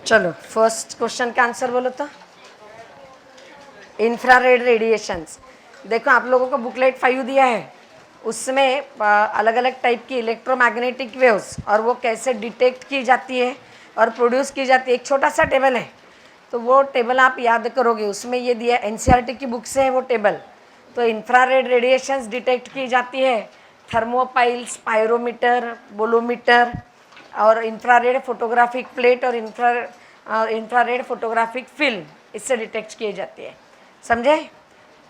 चलो first question का answer बोलो तो। इंफ्रारेड रेडिएशंस, देखो आप लोगों को बुकलेट 5 दिया है, उसमें अलग अलग टाइप की इलेक्ट्रोमैग्नेटिक वेव्स और वो कैसे डिटेक्ट की जाती है और प्रोड्यूस की जाती है, एक छोटा सा टेबल है, तो वो टेबल आप याद करोगे, उसमें ये दिया एनसीईआरटी की बुक से है वो टेबल। तो इंफ्रारेड रेडिएशंस डिटेक्ट की जाती है थर्मोपाइल्स, पायरोमीटर, बोलोमीटर और इंफ्रारेड फोटोग्राफिक प्लेट और इंफ्रारेड फोटोग्राफिक फिल्म, इससे डिटेक्ट किए जाती है। समझे?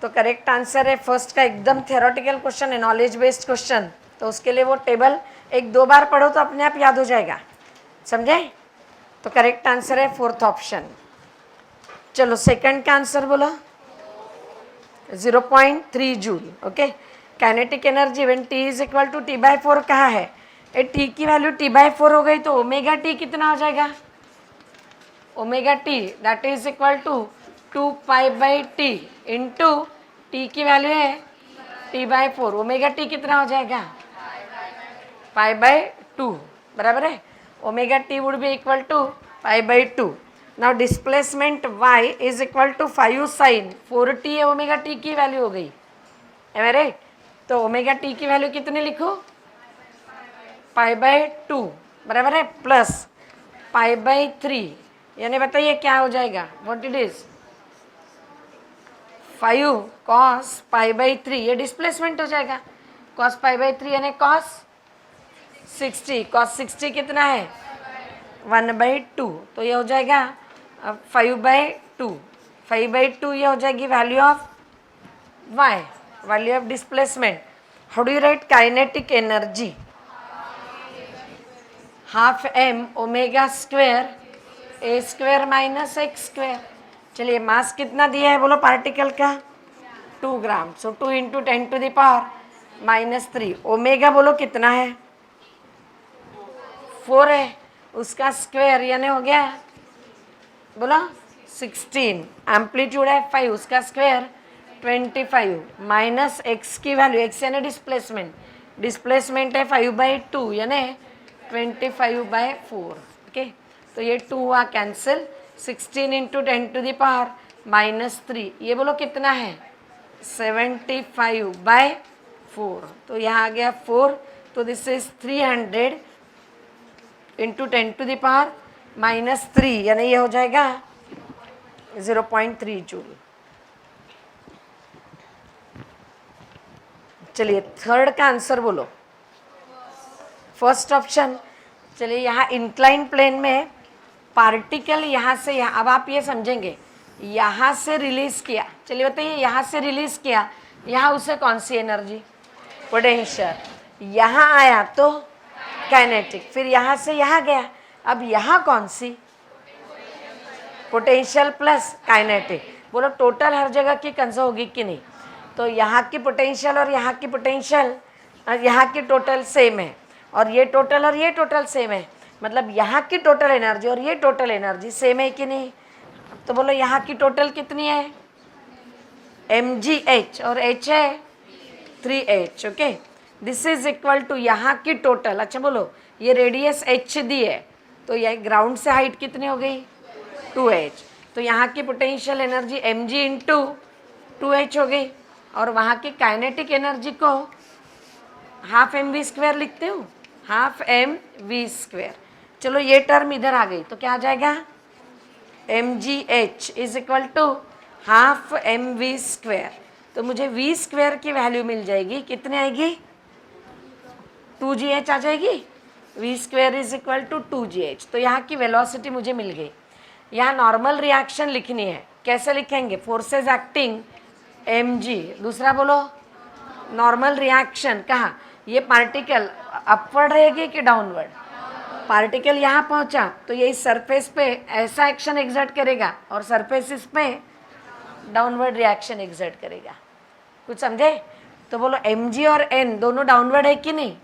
तो करेक्ट आंसर है फर्स्ट का, एकदम थ्योरेटिकल क्वेश्चन है, नॉलेज बेस्ड क्वेश्चन, तो उसके लिए वो टेबल एक दो बार पढ़ो तो अपने आप याद हो जाएगा। समझे? तो करेक्ट आंसर है फोर्थ ऑप्शन। चलो सेकंड का आंसर बोलो। 0.3 joule. Okay, kinetic energy when T is equal to T/4 कहाँ है? ये टी की वैल्यू T/4 हो गई तो ओमेगा टी कितना हो जाएगा? Omega T that is equal to 2π/T into T की वैल्यू है T/4, ओमेगा टी कितना हो जाएगा? π/2, बराबर है। Omega T would be equal to π/2। Now displacement y is equal to 5 sin 4t है, ओमेगा टी की वैल्यू हो गई, है राइट? तो ओमेगा टी की वैल्यू कितनी लिखो? π/2, बराबर है, प्लस π/3, यानी बताइए क्या हो जाएगा? What it is? 5 cos π/3, ये डिस्प्लेसमेंट हो जाएगा। cos π/3 यानी cos 60, cos 60 कितना है? 1/2, तो ये हो जाएगा 5/2, 5/2 ये हो जाएगी value of y, value of displacement. How do you right kinetic energy? Half m omega square a square minus x square. चलिए मास कितना दिया है बोलो पार्टिकल का? 2 ग्राम, सो 2 इंटू 10⁻³ ओमेगा बोलो कितना है? 4 है, उसका स्क्वायर यानी हो गया बोलो 16, एम्पलीट्यूड है 5, उसका स्क्वायर 25 माइनस x की वैल्यू, x यानी डिस्प्लेसमेंट, डिस्प्लेसमेंट है 5/2 यानी 25/4। ओके, तो ये 2 हुआ कैंसिल, 16 इंटू 10⁻³ ये बोलो कितना है? 75/4, तो यहाँ आ गया 4, तो दिस इज 300 इंटू 10⁻³ यानी ये हो जाएगा 0.3 जूल। चलिए थर्ड का आंसर बोलो। First option. चलिए यहाँ इंक्लाइन प्लेन में पार्टिकल यहाँ से यहाँ, अब आप ये समझेंगे, यहाँ से रिलीज किया, चलिए बताइए यहाँ से रिलीज किया, यहाँ उसे कौन सी एनर्जी? पोटेंशियल। यहाँ आया तो काइनेटिक, फिर यहाँ से यहाँ गया, अब यहाँ कौन सी? Potential plus kinetic. बोलो टोटल हर जगह की कंजर्व होगी कि नहीं? तो यहाँ की पोटेंशियल और यहाँ की पोटेंशियल, यहाँ की टोटल सेम है, और ये टोटल और ये टोटल सेम है, मतलब यहाँ की टोटल एनर्जी और ये टोटल एनर्जी सेम है कि नहीं? तो बोलो यहाँ की टोटल कितनी है? mgh, और h है 3h। Okay, this is equal to यहाँ की टोटल, अच्छा बोलो ये रेडियस h दी है, तो यह ग्राउंड से हाइट कितनी हो गई? 2h, तो यहाँ की potential energy mg into 2h हो गई, और वहाँ की काइनेटिक एनर्जी को हाफ mv² लिखते हो, हाफ mv²। चलो ये टर्म इधर आ गई, तो क्या आ जाएगा? mgh is equal to half mv², तो मुझे v² की वैल्यू मिल जाएगी, कितने आएगी? 2gh आ जाएगी, v² is equal to 2gh। तो यहाँ की वेलोसिटी मुझे मिल गई। यहाँ नॉर्मल रिएक्शन लिखनी है, कैसे लिखेंगे? फोर्सेस एक्टिंग mg, दूसरा बोलो नॉर्मल रिएक्शन, कहाँ? ये पार्टिकल अपवर्ड रहेगी कि डाउनवर्ड? पार्टिकल यहाँ पहुँचा तो ये इस सरफेस पे ऐसा एक्शन एग्जर्ट करेगा, और सरफेस इस पे डाउनवर्ड रिएक्शन एग्जर्ट करेगा। कुछ समझे? तो बोलो mg और n दोनों डाउनवर्ड है कि नहीं?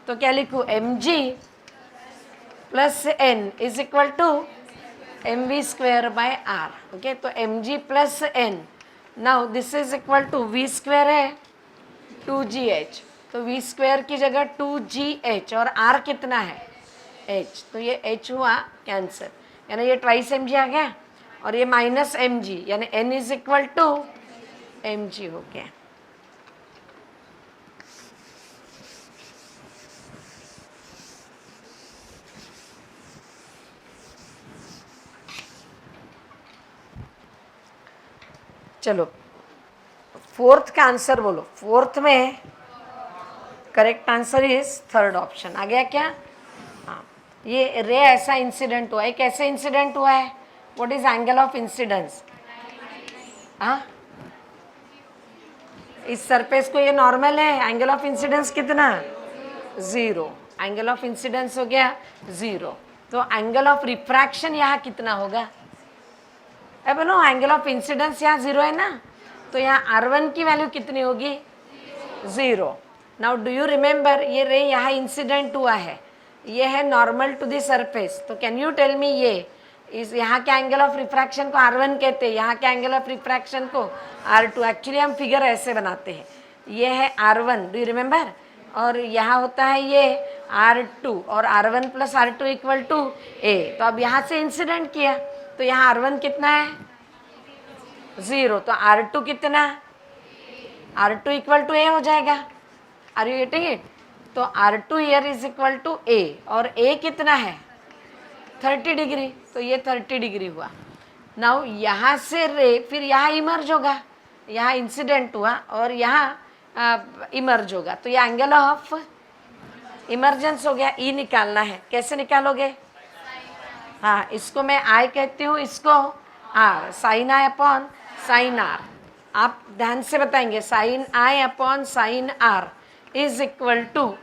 तो क्या लिखूँ? mg plus n is equal to mv²/r। Okay, तो mg plus n, now this is equal to v² है 2gh, तो v² की जगह 2gh, और r कितना है? h, तो ये h हुआ कैंसर। यानी ये ट्वाइस mg आ गया और ये माइनस mg यानी n is equal to mg हो गया। चलो फोर्थ का आंसर बोलो। फोर्थ में correct answer is third option आ गया क्या? हाँ, ये रे ऐसा इंसिडेंट हुआ है, कैसे इंसिडेंट हुआ है? What is angle of incidence? हाँ, इस सरफेस को ये नॉर्मल है, एंगल ऑफ इंसिडेंस कितना? 0। एंगल ऑफ इंसिडेंस हो गया 0, तो एंगल ऑफ रिफ्रैक्शन यहाँ कितना होगा? अब बोलो एंगल ऑफ इंसिडेंस यहाँ 0 है ना, तो यहाँ R1 की वैल्यू कितनी होगी? 0। नाउ डू यू रिमेंबर ये रे यहाँ इंसिडेंट हुआ है, ये है नॉर्मल टू द सरफेस, तो कैन यू टेल मी ये इस यहाँ के एंगल ऑफ रिफ्रैक्शन को R1 कहते हैं, यहाँ के एंगल ऑफ रिफ्रैक्शन को R2। एक्चुअली हम फिगर ऐसे बनाते हैं, ये है R1, डू यू रिमेंबर, और यहाँ होता है ये R2 और R1 plus R2 equal to A। तो अब यहाँ से इंसिडेंट किया तो यहाँ R1 कितना है? 0, तो R2 कितना? R2 इक्वल टू A हो जाएगा। Are you getting it? तो R2 here is equal to A और A कितना है? 30 डिग्री, तो ये 30 डिग्री हुआ। नाउ यहाँ से रे फिर यहाँ इमर्ज होगा, यहाँ इंसिडेंट हुआ और यहाँ इमर्ज होगा, तो ये एंगल ऑफ इमर्जेंस हो गया। ई निकालना है, कैसे निकालोगे? हाँ, इसको मैं आई कहती हूँ, इसको R, sine I upon sine R. आप ध्यान से बताएंगे, sine I upon sine R is equal to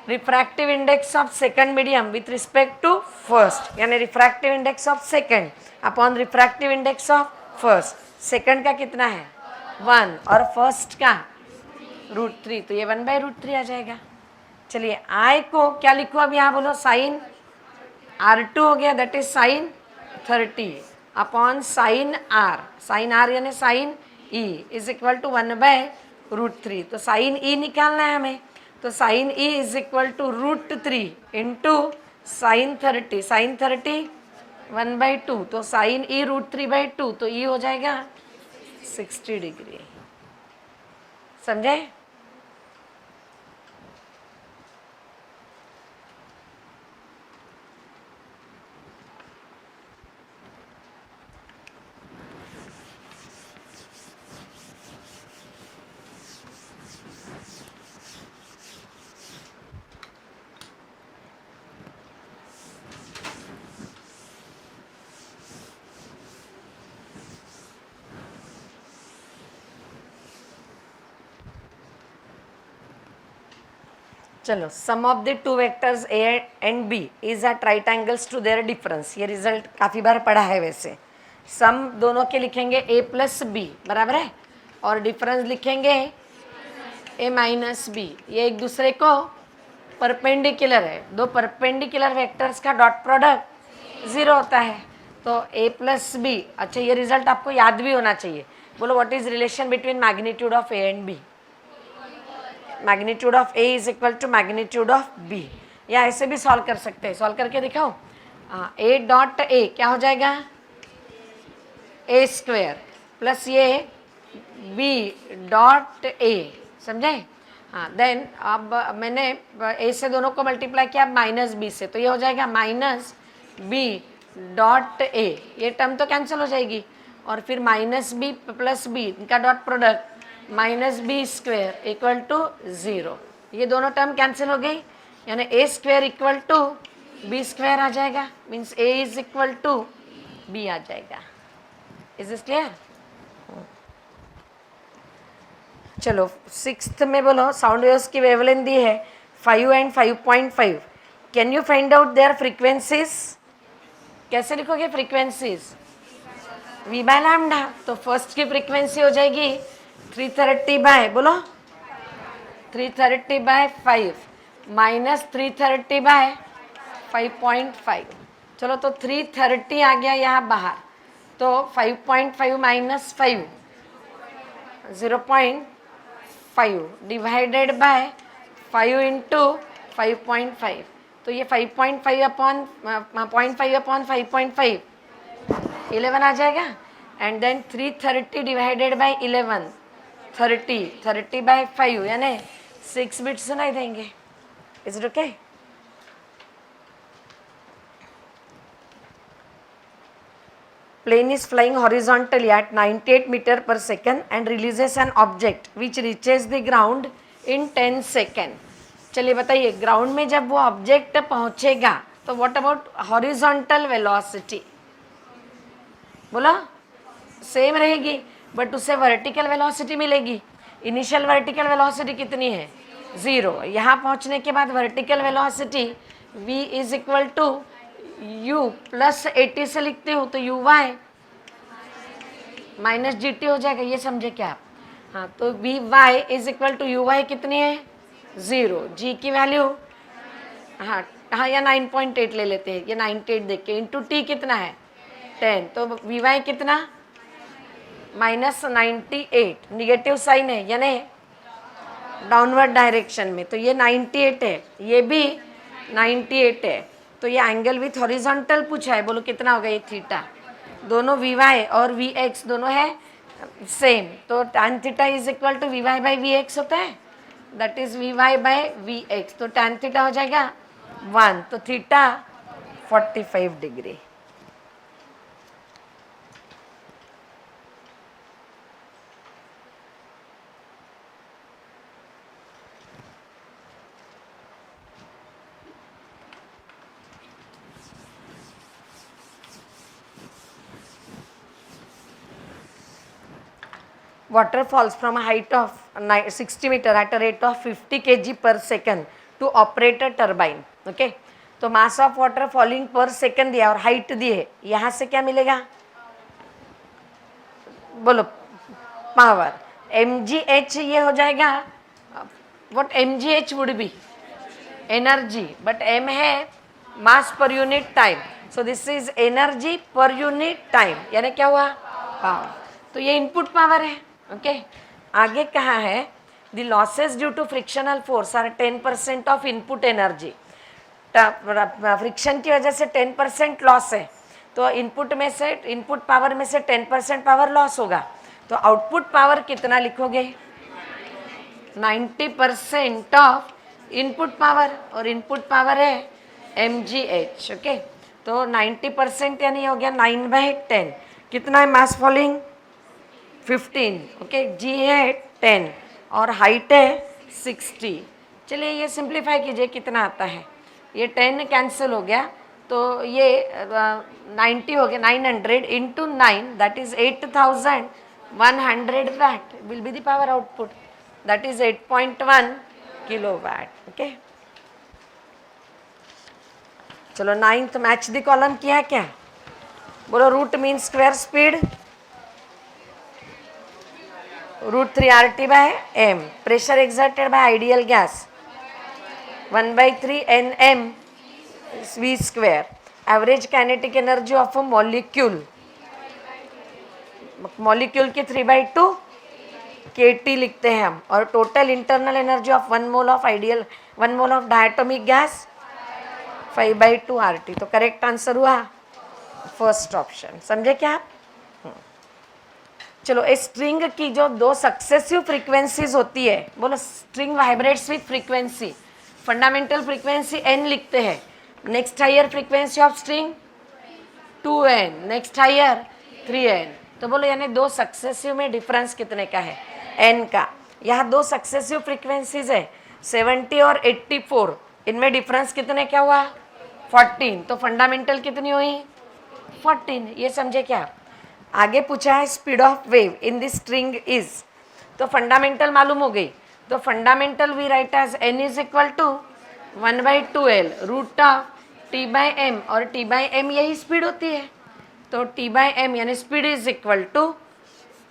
refractive index of second medium with respect to first, यानी refractive index of second upon refractive index of first. Second का कितना है? 1 और first का √3, तो ये 1/√3 आ जाएगा। चलिए आई को क्या लिखूँ अब यहाँ बोलो? साइन R2 हो गया, that is sine 30 upon sine R, sine R यानी sine E is equal to 1/√3। तो साइन ई निकालना है हमें, तो sine E is equal to √3 into sine 30, sine 30 1/2, तो साइन ई √3/2, तो ई हो जाएगा 60 डिग्री। समझे? चलो, sum of the two vectors a and b is at right angles to their difference. ये रिजल्ट काफ़ी बार पढ़ा है वैसे। सम दोनों के लिखेंगे a प्लस बी, बराबर है, और डिफरेंस लिखेंगे a माइनस बी। ये एक दूसरे को परपेंडिकुलर है, दो परपेंडिकुलर वेक्टर्स का डॉट प्रोडक्ट 0 होता है, तो a प्लस बी। अच्छा, ये रिजल्ट आपको याद भी होना चाहिए। बोलो what is relation between magnitude of a and b? Magnitude of A is equal to magnitude of B। या ऐसे भी सॉल्व कर सकते हैं, सॉल्व करके दिखाओ। A डॉट A क्या हो जाएगा? A² प्लस ये B डॉट A, समझे? हाँ, देन अब मैंने A से दोनों को मल्टीप्लाई किया माइनस B से, तो ये हो जाएगा माइनस B डॉट A। ये टर्म तो कैंसिल हो जाएगी, और फिर माइनस B प्लस B इनका dot product -b² equal to 0। ये दोनों टर्म कैंसिल हो गई, यानी A² इक्वल टू B² आ जाएगा, means A is equal to B आ जाएगा। Is this clear? चलो, 6th में बोलो साउंड वेव्स की वेवलेंथ दी है 5 and 5.5। Can you find out their frequencies? कैसे लिखोगे फ्रीक्वेंसीज? v/λ। तो फर्स्ट की फ्रीक्वेंसी हो जाएगी 330 बाय, बोलो 330/5 माइनस 330/5.5। चलो, तो 330 आ गया यहाँ बाहर, तो 5.5 माइनस 5 0.5 डिवाइडेड बाय 5 इंटू 5.5, तो ये 5.5 अपॉन 0.5 अपॉन 5.5 11 आ जाएगा. And then 330 divided by 11 30 by 5 यानी 6 बिट्स सुनाई देंगे. Is it okay? Plane is flying horizontally at 98 meter per second and releases an object which reaches the ground in 10 second. चलिए बताइए, ground में जब वो ऑब्जेक्ट पहुंचेगा तो व्हाट अबाउट हॉरिजॉन्टल वेलोसिटी? बोला सेम रहेगी, बट उससे वर्टिकल वेलोसिटी मिलेगी. इनिशियल वर्टिकल वेलोसिटी कितनी है? 0. यहाँ पहुँचने के बाद vertical velocity v is equal to u plus 80 से लिखते हो तो u y minus g t हो जाएगा. ये समझे क्या आप? हाँ, तो v y is equal to u y कितनी है? 0. जी की वैल्यू हाँ या 9.8 ले लेते हैं, ये 98 देख के इंटू टी कितना है 10. तो वी वाई कितना? माइनस 98. निगेटिव साइन है यानी डाउनवर्ड डायरेक्शन में, तो ये 98 है, ये भी 98 है. तो ये एंगल विथ हॉरिजॉन्टल पूछा है, बोलो कितना होगा ये थीटा. दोनों वी वाई और वी एक्स दोनों है सेम, तो tan theta is equal to v y by v x होता है, that is v y by v x. तो tan थीटा हो जाएगा 1, तो theta 45 degree. Water falls from a height of 60 meter at a rate of 50 kg per second to operate a turbine. Okay? तो mass of water falling per second दिया और height दी है, यहाँ से क्या मिलेगा? बोलो पावर mgh ये हो जाएगा. what mgh would be energy, but m है mass per unit time, so this is energy per unit time, यानी क्या हुआ? पावर. तो ये इनपुट पावर है. ओके आगे कहा है the losses due to frictional force are 10% of input energy. Friction की वजह से 10% लॉस है, तो इनपुट में से इनपुट पावर में से 10% पावर लॉस होगा, तो आउटपुट पावर कितना लिखोगे? 90% ऑफ इनपुट पावर, और इनपुट पावर है mgh. ओके तो 90% यानी हो गया 9/10. कितना है मास फॉलिंग? 15. ओके जी है 10 और हाइट है 60. चलिए ये सिंप्लीफाई कीजिए, कितना आता है? ये 10 कैंसिल हो गया, तो ये 90 हो गया. 900 into 9 that is 8100 watt will be the power output, that is 8.1 kilo watt. Okay चलो 9th मैच द कॉलम किया क्या? बोलो root mean square speed, √3 RT by m. Pressure exerted by ideal gas 1/3 Nm V square. Average kinetic energy of a molecule, molecule की 3/2 kT लिखते हैं हम, और total internal energy of 1 mole of ideal 1 mole of diatomic gas 5/2 RT. तो correct answer हुआ first option. समझे क्या आप? चलो इस स्ट्रिंग की जो दो सक्सेसिव फ्रीक्वेंसीज होती है, बोलो string vibrates with frequency. Fundamental frequency n लिखते हैं, next higher frequency of string 2n, next higher 3n. तो बोलो यानी दो सक्सेसिव में डिफरेंस कितने का है? n का. यहाँ दो सक्सेसिव फ्रीक्वेंसीज है 70 और 84, इनमें डिफरेंस कितने क्या हुआ? 14. तो फंडामेंटल कितनी हुई? 14. ये समझे क्या? आगे पूछा है speed of wave in this string is, तो फंडामेंटल मालूम हो गई, तो fundamental we write as n is equal to 1/2L root of t by m, और t बाई m यही स्पीड होती है, तो t बाई m यानी speed is equal to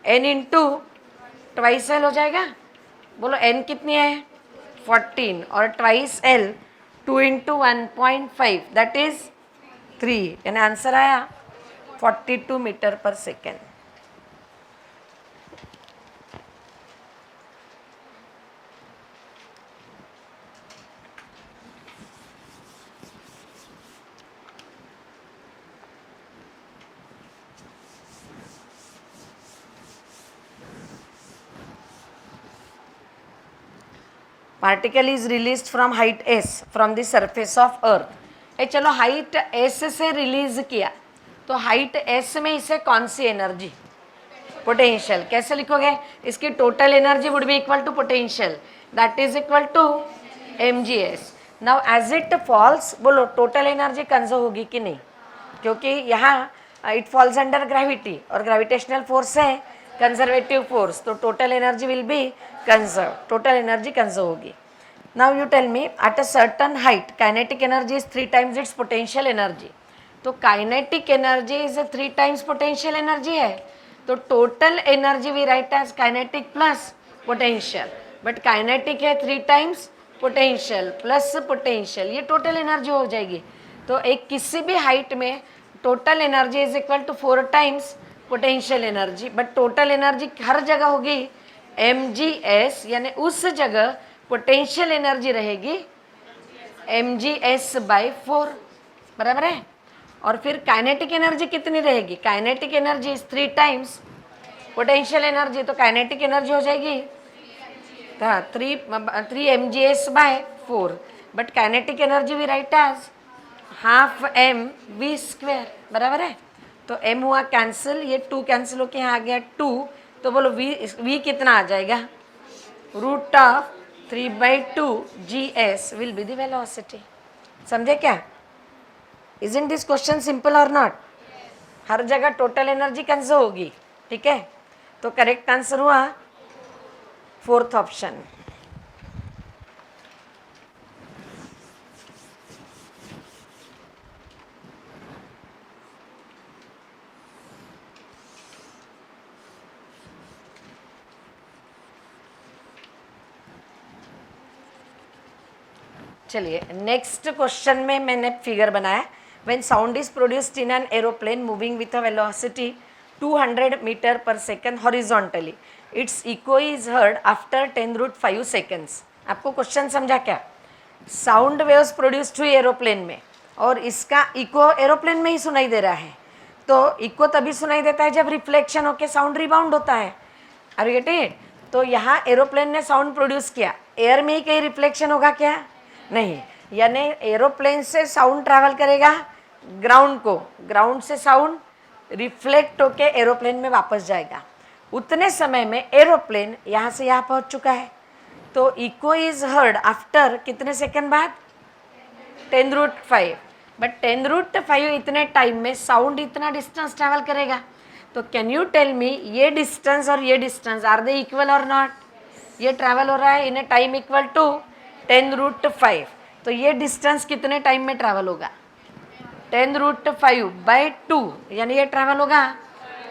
n into twice L हो जाएगा. बोलो n कितनी है? 14 और twice L 2 into 1.5 that is 3, यानी आंसर आया 42 metre per second. Particle is release from height S from the surface of earth. ये चलो हाइट एस से रिलीज किया, तो हाइट एस में इसे कौन सी एनर्जी, पोटेंशियल। कैसे लिखोगे, इसकी total energy would be equal to potential, that is equal to mgs। Now as it falls, बोलो टोटल एनर्जी कंजर्व होगी कि नहीं, क्योंकि यहाँ इट फॉल्स अंडर ग्रेविटी और ग्रेविटेशनल फोर्स है कंजर्वेटिव फोर्स, तो total energy will be conserve, total energy conserve होगी। Now you tell me at a certain height kinetic energy is 3 times its potential energy. तो kinetic energy is 3 times potential energy है, तो total energy we write as kinetic plus potential, but kinetic है 3 times potential plus potential, ये total energy हो जाएगी। तो एक किसी भी हाइट में total energy is equal to 4 times potential energy, but total energy हर जगह होगी mgs, यानी उस जगह पोटेंशियल एनर्जी रहेगी mgs/4, बराबर है। और फिर काइनेटिक एनर्जी कितनी रहेगी, kinetic energy is 3 times potential energy, तो काइनेटिक एनर्जी हो जाएगी 3 mgs/4, but kinetic energy we write as half mv², बराबर है। तो m हुआ कैंसिल, ये 2 कैंसिल होके यहाँ आ गया 2, तो बोलो v कितना आ जाएगा, √3/2 gs will be the velocity. समझे क्या, इजंट दिस क्वेश्चन सिंपल और नॉट। हर जगह टोटल एनर्जी कंजर्व होगी, ठीक है। तो करेक्ट आंसर हुआ 4th ऑप्शन। चलिए नेक्स्ट क्वेश्चन में मैंने फिगर बनाया, when sound is produced in an aeroplane moving with a velocity 200 metre per second horizontally, its echo is heard after 10⁵ seconds. आपको क्वेश्चन समझा क्या, साउंड वेव्स प्रोड्यूस्ड हुई aeroplane में और इसका इको एरोप्लेन में ही सुनाई दे रहा है, तो इको तभी सुनाई देता है जब रिफ्लेक्शन होके साउंड रिबाउंड होता है, आर यू गेटिंग इट। तो यहाँ एरोप्लेन ने साउंड प्रोड्यूस किया, एयर में ही कहीं रिफ्लेक्शन होगा क्या, नहीं, यानी एरोप्लेन से साउंड ट्रैवल करेगा ग्राउंड को, ग्राउंड से साउंड रिफ्लेक्ट होके एरोप्लेन में वापस जाएगा। उतने समय में एरोप्लेन यहाँ से यहाँ पहुँच चुका है, तो इको इज हर्ड आफ्टर कितने सेकंड बाद, 10⁵, बट 10⁵ इतने टाइम में साउंड इतना डिस्टेंस ट्रैवल करेगा। तो कैन यू टेल मी ये डिस्टेंस और ये डिस्टेंस आर दे इक्वल और नॉट, ये ट्रैवल हो रहा है इन ए टाइम इक्वल टू 10⁵, तो ये डिस्टेंस कितने टाइम में ट्रैवल होगा, 10⁵/2, यानी ये ट्रैवल होगा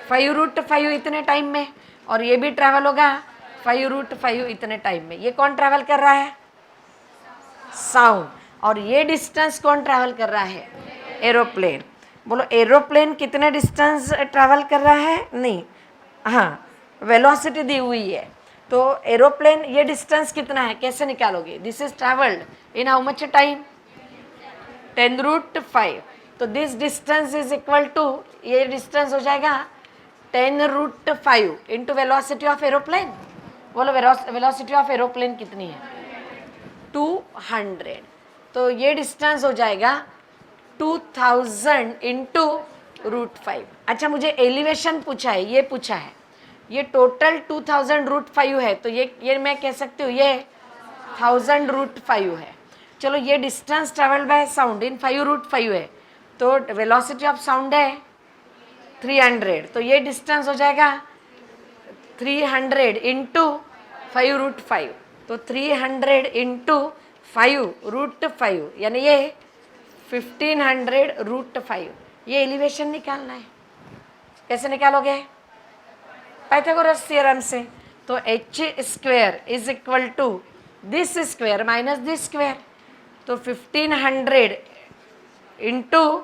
5√5 इतने टाइम में, और ये भी ट्रैवल होगा 5√5 इतने टाइम में। ये कौन ट्रैवल कर रहा है, साउंड, और ये डिस्टेंस कौन ट्रैवल कर रहा है, एरोप्लेन। बोलो एरोप्लेन कितने डिस्टेंस ट्रैवल कर रहा है, नहीं, हाँ वेलोसिटी दी हुई है, तो एरोप्लेन ये डिस्टेंस कितना है कैसे निकालोगे, this is travelled in how much time, 10√5, तो this distance is equal to, ये डिस्टेंस हो जाएगा 10√5 इंटू वेलोसिटी ऑफ एरोप्लेन। बोलो वेलोसिटी ऑफ एरोप्लेन कितनी है, 200, तो ये डिस्टेंस हो जाएगा 2000 इंटू √5। अच्छा मुझे एलिवेशन पूछा है, ये पूछा है, ये टोटल 2000√5 है, तो ये मैं कह सकती हूँ ये 1000√5 है। चलो ये distance travelled by sound in 5√5 है, तो वेलोसिटी ऑफ साउंड है 300, तो ये डिस्टेंस हो जाएगा 300 इंटू 5√5, तो 300 इंटू 5√5 यानी ये 1500√5। ये एलिवेशन निकालना है, कैसे निकालोगे, पाइथागोरस थ्योरम से। तो h² is equal to this square minus this square, तो 1500 इंटू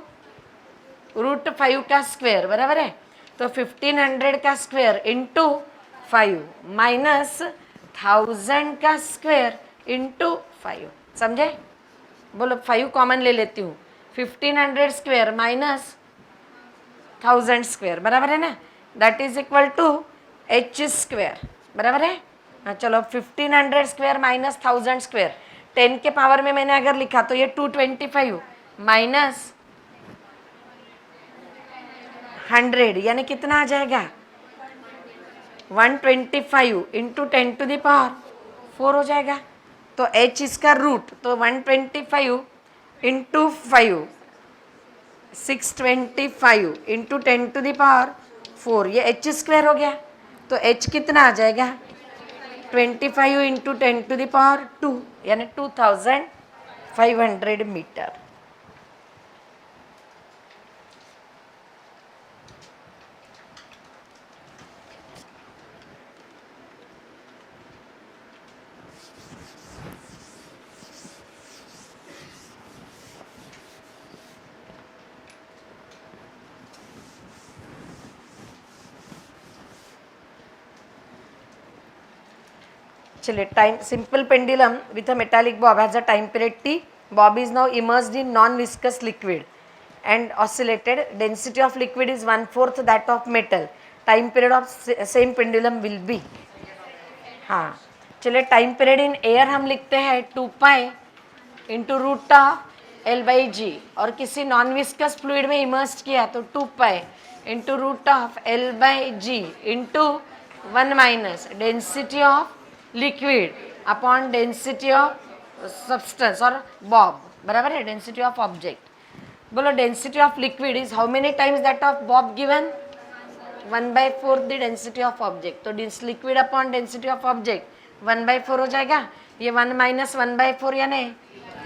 √5 का स्क्वायर बराबर है, तो 1500 का स्क्वायर इंटू 5 माइनस 1000 का स्क्वायर इंटू 5, समझे। बोलो 5 कॉमन ले लेती हूँ, 1500 स्क्वायर माइनस 1000 स्क्वायर बराबर है ना, that is equal to h² बराबर है। हाँ चलो 1500 स्क्वायर माइनस 1000 स्क्वायर, 10 के पावर में मैंने अगर लिखा तो ये 225 माइनस 100 यानी कितना आ जाएगा 125 इंटू 10 टू द पावर 4 हो जाएगा। तो h इसका रूट, तो 125 into 5 625 into 10 to the power 4, ये h स्क्वायर हो गया। तो h कितना आ जाएगा 25 इंटू 10 टू द पावर 2 यानी 2500 मीटर। चलिए time simple pendulum with a metallic Bob has a time period t. Bob is now immersed in non-viscous liquid and oscillated. Density of liquid is 1/4 that of metal. Time period of same pendulum will be. हाँ चलिए time period in air हम लिखते हैं 2 pi into root of L by G, और किसी non viscous fluid में इमर्स्ड किया तो 2 pi into root of L by ji into 1 minus density of liquid upon density of substance और बॉब, बराबर है डेंसिटी ऑफ ऑब्जेक्ट। बोलो density of liquid is how many times that of bob given 1/4 the density of object. तो liquid upon density of object 1/4 हो जाएगा, ये 1 minus 1/4 यानी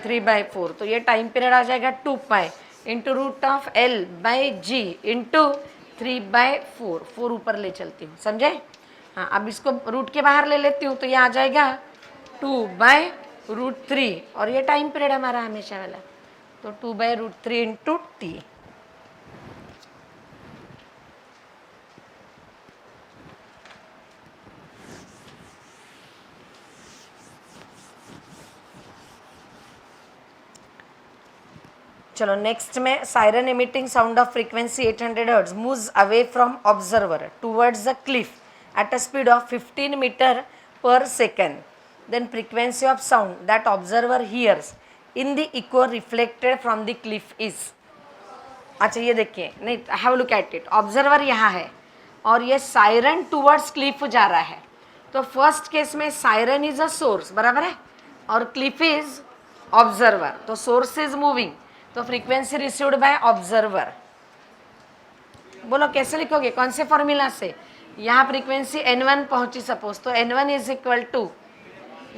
3/4। तो ये टाइम पीरियड आ जाएगा 2 pi into root of L by ji into 3/4, 4 ऊपर ले चलती हूँ, समझे। हाँ अब इसको रूट के बाहर ले लेती हूँ तो ये आ जाएगा 2/√3, और ये टाइम पीरियड हमारा हमेशा वाला, तो 2/√3 इंटू टी। चलो नेक्स्ट में siren emitting sound of frequency 800 Hz moves away from observer towards the cliff at a speed of 15 meter per second. Then frequency of sound that observer hears in the echo reflected from the cliff is. अच्छा ये देखिए, नहीं have look at it, observer यहाँ है और ये siren towards Cliff जा रहा है। तो फर्स्ट केस में सायरन इज अ सोर्स, बराबर है, और क्लिफ इज ऑब्जर्वर, तो सोर्स इज मूविंग, तो फ्रीक्वेंसी रिसीव्ड बाय ऑब्जर्वर। बोलो कैसे लिखोगे, कौन से फॉर्मूला से। यहाँ फ्रीक्वेंसी n1 पहुंची सपोज, तो n1 is equal to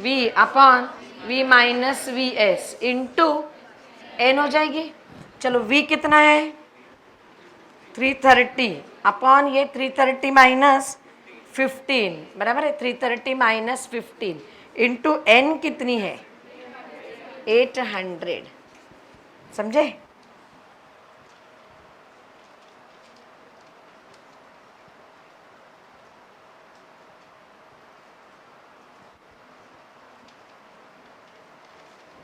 v upon v minus v s into n हो जाएगी। चलो v कितना है 330 अपॉन ये 330 माइनस 15, बराबर है 330 माइनस 15 इंटू n कितनी है 800, समझे।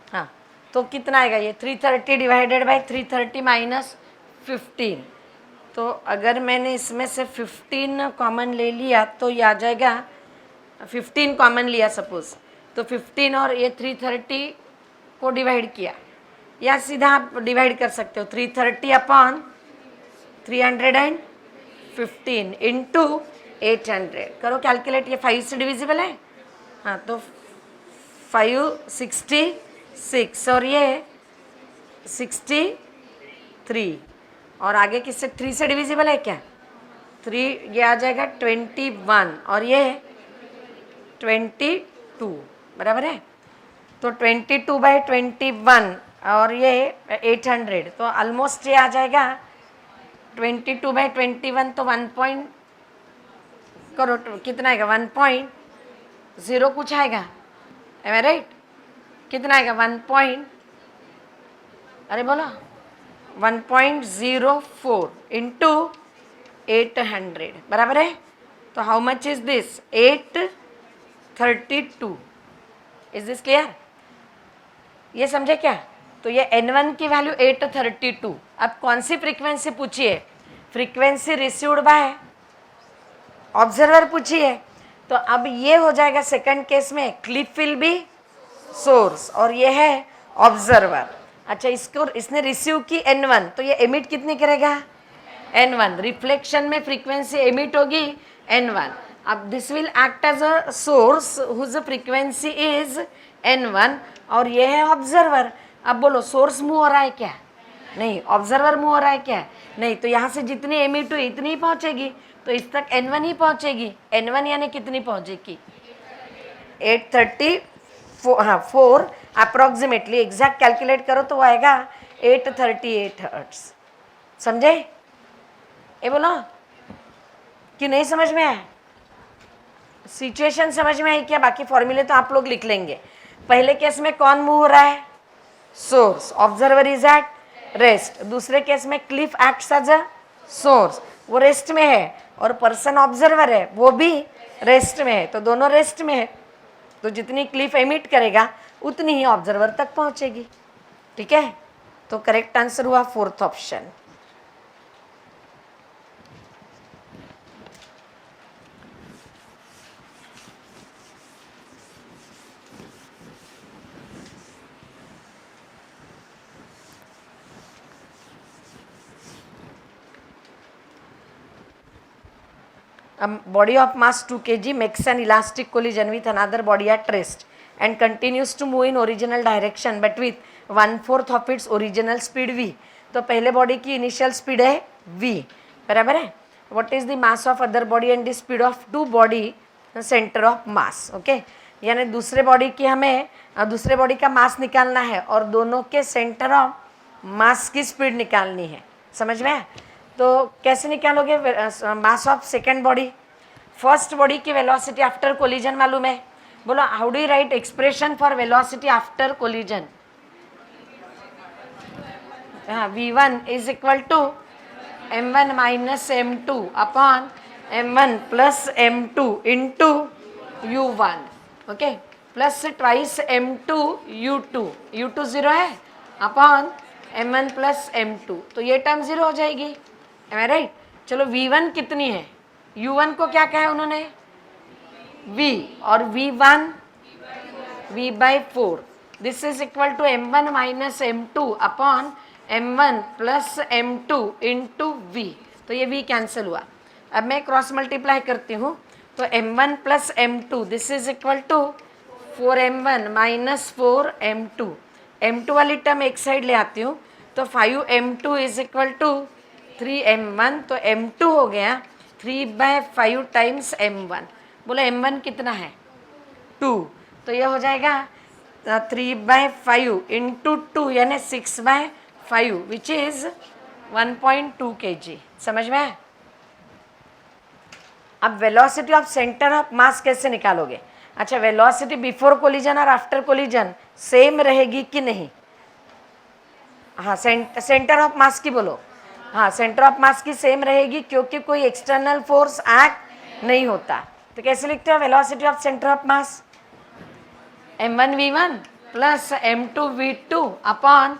हाँ तो कितना आएगा ये 330 डिवाइडेड बाय 330 माइनस 15। तो अगर मैंने इसमें से 15 कॉमन ले लिया तो ये आ जाएगा 15 कॉमन लिया सपोज, तो 15 और ये 330 को डिवाइड किया, या सीधा आप डिवाइड कर सकते हो 330 अपॉन 315 इंटू 800 करो कैलकुलेट, ये 5 से डिविजिबल है। हाँ तो 566 और ये 63, और आगे किससे 3 से डिविजिबल है क्या 3, ये आ जाएगा 21 और ये 22, बराबर है। तो 22/21 और ये 800, तो ऑलमोस्ट ये आ जाएगा 22/21, तो 1 पॉइंट करो कितना आएगा 1.0 कुछ आएगा, एम आई राइट। कितना आएगा 1 अरे बोलो 1.04 इंटू 800, बराबर है। तो how much is this 832, is this clear, ये समझे क्या। तो ये n1 की वैल्यू 832। अब कौन सी फ्रीक्वेंसी पूछी है, फ्रीक्वेंसी रिसीव्ड बाय ऑब्जर्वर पूछी है। तो अब ये हो जाएगा सेकंड केस में, क्लिफ विल बी सोर्स और ये है ऑब्जर्वर। अच्छा, इसको इसने रिसीव की n1, तो ये एमिट कितनी करेगा n1। रिफ्लेक्शन में फ्रीक्वेंसी एमिट होगी n1। अब this will act as a source whose frequency is n1 और ये है ऑब्जर्वर। अब बोलो सोर्स मूव हो रहा है क्या? नहीं। ऑब्जर्वर मूव हो रहा है क्या? नहीं। तो यहाँ से जितनी एमिट हुई इतनी ही पहुँचेगी, तो इस तक n1 ही पहुँचेगी। n1 यानी कितनी पहुँचेगी? 834, हाँ 4 अप्रॉक्सीमेटली। एग्जैक्ट कैलकुलेट करो तो वो आएगा 838 हर्ट्ज। समझे? ये बोलो कि नहीं समझ में आया? सिचुएशन समझ में आई क्या? बाकी फॉर्मूले तो आप लोग लिख लेंगे। पहले केस में कौन मूव हो रहा है? Source. Observer is at rest. दूसरे केस में cliff acts as a source, वो रेस्ट में है, और पर्सन ऑब्जर्वर है वो भी रेस्ट में है, तो दोनों रेस्ट में है। तो जितनी क्लिफ एमिट करेगा उतनी ही ऑब्जर्वर तक पहुंचेगी। ठीक है, तो करेक्ट आंसर हुआ fourth option. A body of mass 2 kg makes an elastic collision with another body at rest and continues to move in original direction but with 1/4 of its original speed v. तो पहले body की initial speed है v, बराबर है। What is the mass of other body and the speed of two body centre of mass. Okay, यानी दूसरे body की हमें दूसरे बॉडी का मास निकालना है और दोनों के सेंटर ऑफ मास की स्पीड निकालनी है। समझ में? तो कैसे निकालोगे mass of second body? First body की वेलोसिटी आफ्टर कोलिजन मालूम है? बोलो how do you write expression for velocity after collision? हाँ, v1 is equal to m1 minus m2 upon m1 plus m2 into u1। Okay, plus twice m2 u2, u2 zero है, upon m1 plus m2, तो ये term zero हो जाएगी। Am I right? चलो v1 कितनी है? u1 को क्या कहा है उन्होंने? v, और v1 v/4। This is equal to m1 minus m2 upon m1 plus m2 into v। तो ये v कैंसिल हुआ। अब मैं क्रॉस मल्टीप्लाई करती हूँ, तो m1 plus m2 this is equal to 4m1 minus 4m2। m2 वाली टर्म एक साइड ले आती हूँ, तो 5m2 is equal to 3m1, तो m2 हो गया 3/5 टाइम्स m1। बोलो m1 कितना है? 2, तो ये हो जाएगा 3/5 इंटू 2 यानी 6/5 विच इज 1.2 kg। समझ में है? अब वेलोसिटी ऑफ सेंटर ऑफ मास कैसे निकालोगे? अच्छा, वेलोसिटी बिफोर कोलिजन और आफ्टर कोलिजन सेम रहेगी कि नहीं? हाँ, सेंटर ऑफ मास की बोलो। हाँ, सेंटर ऑफ मास की सेम रहेगी क्योंकि कोई एक्सटर्नल फोर्स एक्ट नहीं होता। तो कैसे लिखते हो velocity of centre of mass? m1 v1 plus m2 v2 upon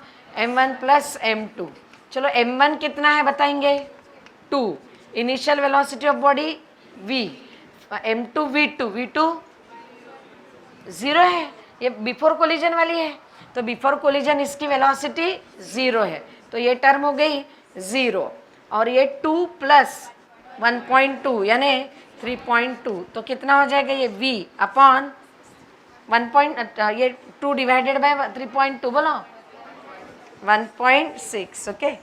m1 plus m2। चलो m1 कितना है बताएंगे? 2। Initial velocity of body v, m2 v2 zero है, ये बिफोर कोलिजन वाली है, तो बिफोर कोलिजन इसकी वेलोसिटी जीरो है, तो ये टर्म हो गई जीरो। और ये 2 प्लस 1.2 यानी 3.2, तो कितना हो जाएगा ये v अपॉन 1. ये 2 डिवाइडेड बाय 3.2 बोलो 1.6। ओके,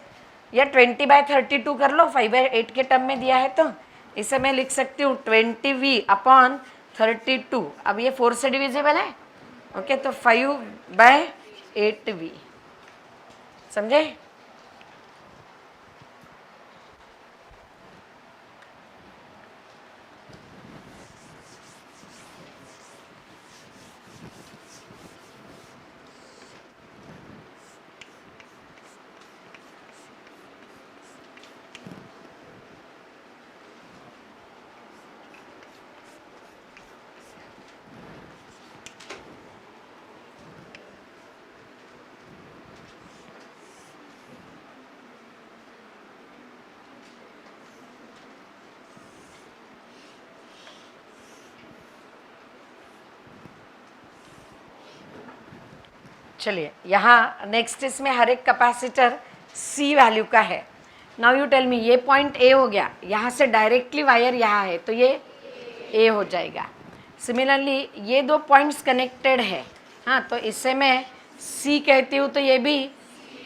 या 20/32 कर लो, 5/8 के टर्म में दिया है, तो इसे मैं लिख सकती हूँ 20v अपॉन 32। अब ये 4 से डिविजिबल है। ओके, तो 5/8v। समझे? चलिए यहाँ नेक्स्ट इसमें हर एक कैपेसिटर सी वैल्यू का है. नाउ यू टेल मी, ये पॉइंट ए हो गया, यहाँ से डायरेक्टली वायर यहाँ है तो ये ए हो जाएगा. सिमिलरली ये दो पॉइंट्स कनेक्टेड है, हाँ, तो इससे मैं सी कहती हूँ तो ये भी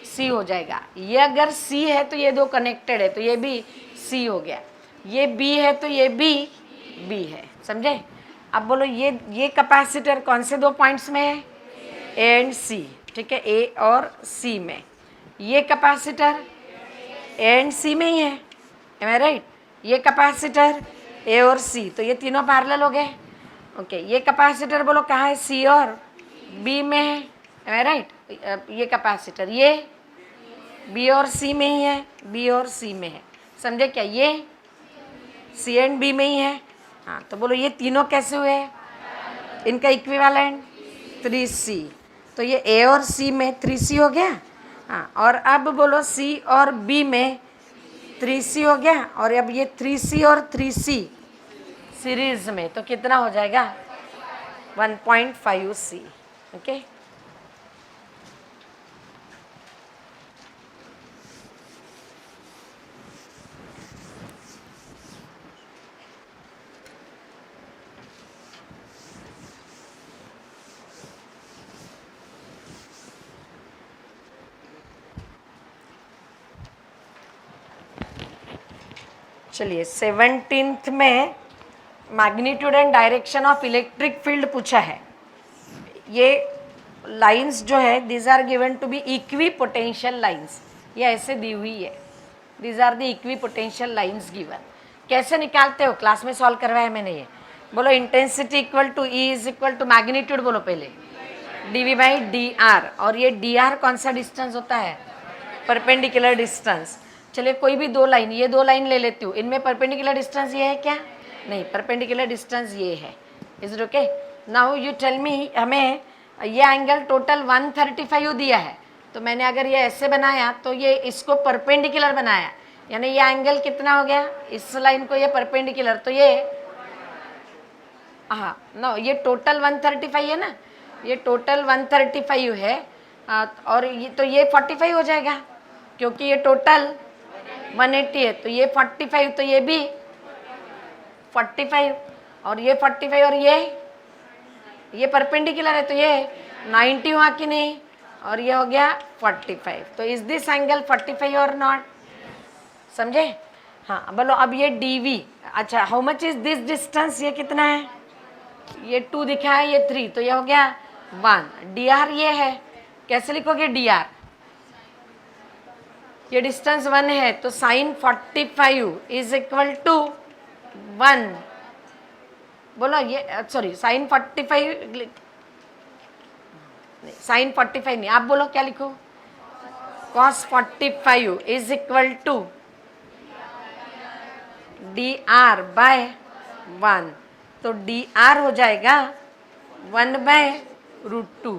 सी हो जाएगा. ये अगर सी है तो ये दो कनेक्टेड है तो ये भी सी हो गया. ये बी है तो ये भी बी है. समझे? अब बोलो ये कैपेसिटर कौन से दो पॉइंट्स में है? ए एंड सी. ठीक है, ए और सी में. ये कैपेसिटर ए एंड सी में ही है. Am I right? ये कैपेसिटर ए और सी, तो ये तीनों पैरेलल हो गए. ओके, ये कैपेसिटर बोलो कहाँ है? सी और बी में है. Am I right? ये कैपेसिटर ये बी और सी में ही है, बी और सी में है. समझे क्या? ये सी एंड बी में ही है. हाँ, तो बोलो ये तीनों कैसे हुए? इनका इक्विवेलेंट 3C. तो ये ए और सी में 3C हो गया. हाँ, और अब बोलो सी और बी में 3C हो गया. और अब ये 3C और 3C सीरीज में, तो कितना हो जाएगा? 1.5C. ओके, चलिए 17th में magnitude and direction of electric field पूछा है. ये लाइंस जो है these are given to be equipotential lines. ये ऐसे दी हुई है. These are the equipotential lines given. कैसे निकालते हो? क्लास में सॉल्व करवाया मैंने ये. बोलो intensity equal to E is equal to magnitude, बोलो पहले dv बाई डी आर. और ये डी आर कौन सा डिस्टेंस होता है? Perpendicular distance. चलिए कोई भी दो लाइन, ये दो लाइन ले लेती हूँ. इनमें परपेंडिकुलर डिस्टेंस ये है क्या? नहीं, परपेंडिकुलर डिस्टेंस ये है. Is it okay? Now you tell me, हमें ये एंगल टोटल 135 दिया है. तो मैंने अगर ये ऐसे बनाया तो ये इसको परपेंडिकुलर बनाया, यानी ये एंगल कितना हो गया? इस लाइन को ये परपेंडिकुलर, तो ये हाँ नो, ये टोटल 135 है ना, ये टोटल 135 है. और ये तो ये 45 हो जाएगा क्योंकि ये टोटल 180 है. तो ये 45, तो ये भी 45, और ये 45, और ये परपेंडिकुलर है तो ये 90 हुआ कि नहीं? और ये हो गया 45. तो इज दिस एंगल 45 और नॉट? समझे? हाँ, बोलो अब ये dv. अच्छा, how much is this distance? ये कितना है? ये 2 दिखा है, ये 3, तो ये हो गया 1. dr ये है, कैसे लिखोगे dr? ये डिस्टेंस 1 है तो साइन 45 इज इक्वल टू 1. बोलो ये सॉरी, साइन 45, साइन 45 नहीं, आप बोलो क्या लिखो? cos 45 is equal to dr by 1. तो dr हो जाएगा 1/√2.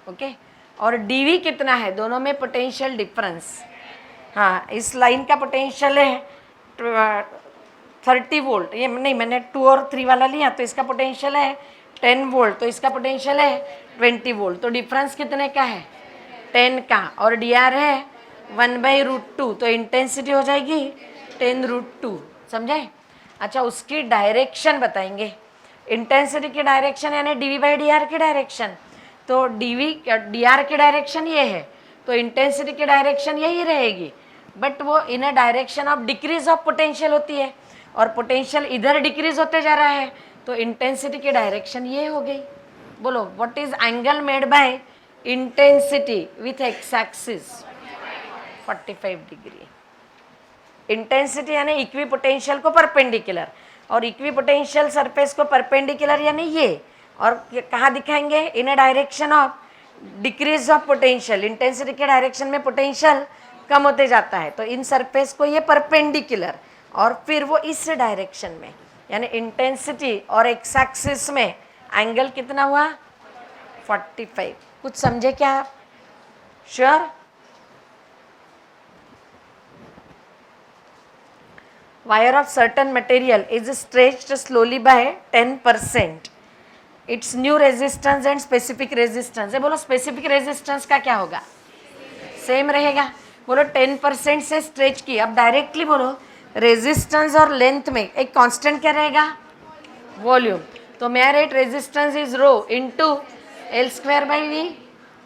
ओके, और dv कितना है? दोनों में पोटेंशियल डिफरेंस. हाँ, इस लाइन का पोटेंशियल है 30 वोल्ट. ये नहीं, मैंने 2 और 3 वाला लिया, तो इसका पोटेंशियल है 10 वोल्ट, तो इसका पोटेंशियल है 20 वोल्ट. तो डिफरेंस कितने का है? 10 का. और dr है 1/√2, तो इंटेंसिटी हो जाएगी 10√2. समझे? अच्छा, उसकी डायरेक्शन बताएंगे. इंटेंसिटी की डायरेक्शन यानी dv/dr की डायरेक्शन. तो dr की डायरेक्शन ये है, तो इंटेंसिटी की डायरेक्शन यही रहेगी, बट वो in a direction of decrease of potential होती है, और पोटेंशियल इधर डिक्रीज होते जा रहा है, तो इंटेंसिटी की डायरेक्शन ये हो गई. बोलो what is angle made by intensity with X axis? 45 degree. Intensity यानी इक्वी पोटेंशियल को परपेंडिकुलर, और इक्वी पोटेंशियल सरफेस को परपेंडिकुलर यानी ये. और कहाँ दिखाएंगे? In a direction of decrease of potential. Intensity के डायरेक्शन में पोटेंशियल कम होते जाता है, तो इन सरफेस को ये परपेंडिकुलर, और फिर वो इस डायरेक्शन में, यानी इंटेंसिटी और एक्स एक्सिस में एंगल कितना हुआ? 45. कुछ समझे क्या आप? Sure? Wire of certain material is stretched slowly by 10%. It's new resistance and specific resistance है। बोलो स्पेसिफिक रेजिस्टेंस का क्या होगा, सेम रहेगा। बोलो 10% से स्ट्रेच की, अब डायरेक्टली बोलो रेजिस्टेंस और लेंथ में एक कांस्टेंट क्या रहेगा, वॉल्यूम। तो मेरा rate resistance is rho into L square by V.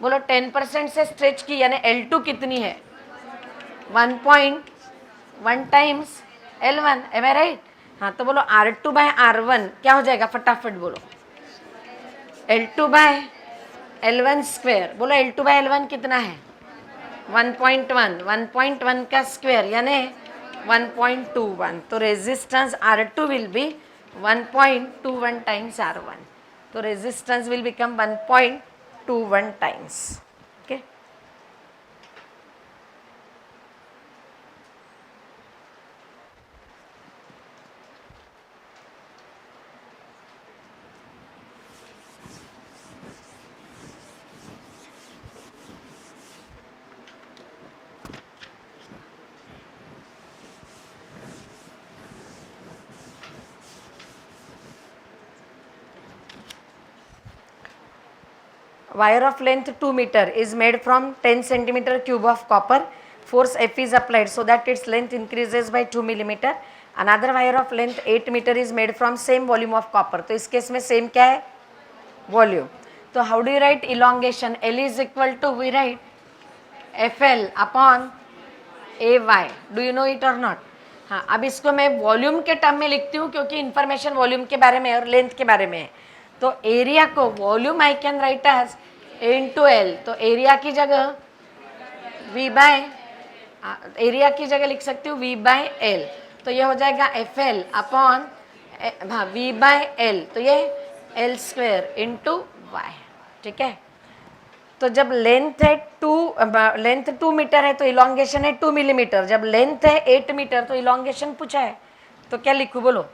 बोलो 10% से स्ट्रेच की यानी L2 कितनी है, 1.1 times L1, M I right. हाँ तो बोलो R2 बाय R1 क्या हो जाएगा, फटाफट बोलो L2 बाय L1 स्क्वायर। बोलो L2 बाय L1 कितना है, 1.1, 1.1 का स्क्वायर यानी 1.21। तो resistance R2 will be 1.21 times R1। तो resistance will become 1.21 times. Okay, wire of length 2 meter is made from 10 centimeter cube of copper. Force F is applied so that its length increases by 2 millimeter. Another wire of length 8 meter is made from same volume of copper. तो इस case में same क्या है, volume. तो how do you write elongation, L is equal to we write FL upon AY। Do you know it और not. हाँ, अब इसको मैं वॉल्यूम के टर्म में लिखती हूँ क्योंकि इन्फॉर्मेशन वॉल्यूम के बारे में और लेंथ के बारे में है। तो एरिया को volume I can write as into L. तो एरिया की जगह V बाय, एरिया की जगह लिख सकती हूँ V बाय एल। तो ये हो जाएगा FL अपॉन हाँ V बाय एल। तो ये L स्क्वायर इंटू वाई। ठीक है, तो जब लेंथ है 2 मीटर है तो इलोंगेशन है 2 मिलीमीटर। जब लेंथ है 8 मीटर तो इलोंगेशन पूछा है, तो क्या लिखूँ बोलो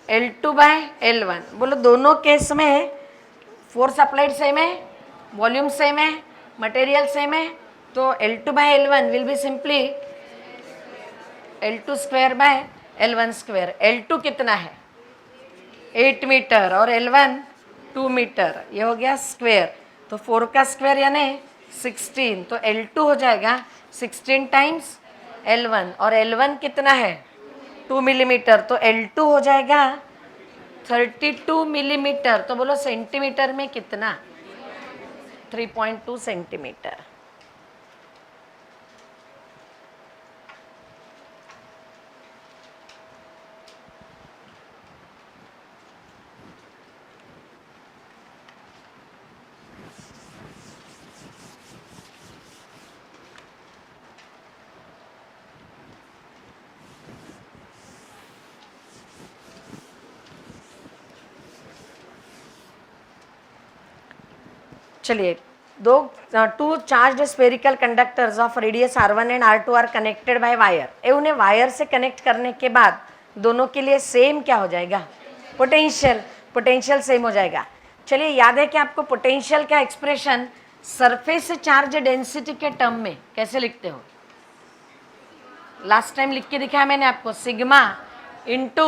L2 बाय L1। बोलो दोनों केस में फोर्स अप्लाइड सेम है, वॉल्यूम सेम है, मटेरियल सेम है। तो L2 by L1 will be simply L2 square by L1 square. L2 कितना है 8 मीटर और L1 2 मीटर, ये हो गया स्क्वायर। तो 4 का स्क्वायर यानी 16। तो L2 हो जाएगा 16 टाइम्स L1 और L1 कितना है 2 मिलीमीटर। तो L2 हो जाएगा 32 मिलीमीटर। तो बोलो सेंटीमीटर में कितना, 3.2 सेंटीमीटर। चलिए, two charge spherical conductors of radius R1 and R2 are connected by wire. ये उन्हें वायर से कनेक्ट करने के बाद दोनों के लिए सेम क्या हो जाएगा, पोटेंशियल। पोटेंशियल सेम हो जाएगा। चलिए, याद है कि आपको पोटेंशियल का एक्सप्रेशन सरफेस चार्ज डेंसिटी के टर्म में कैसे लिखते हो, लास्ट टाइम लिख के दिखाया मैंने आपको, सिग्मा इंटू,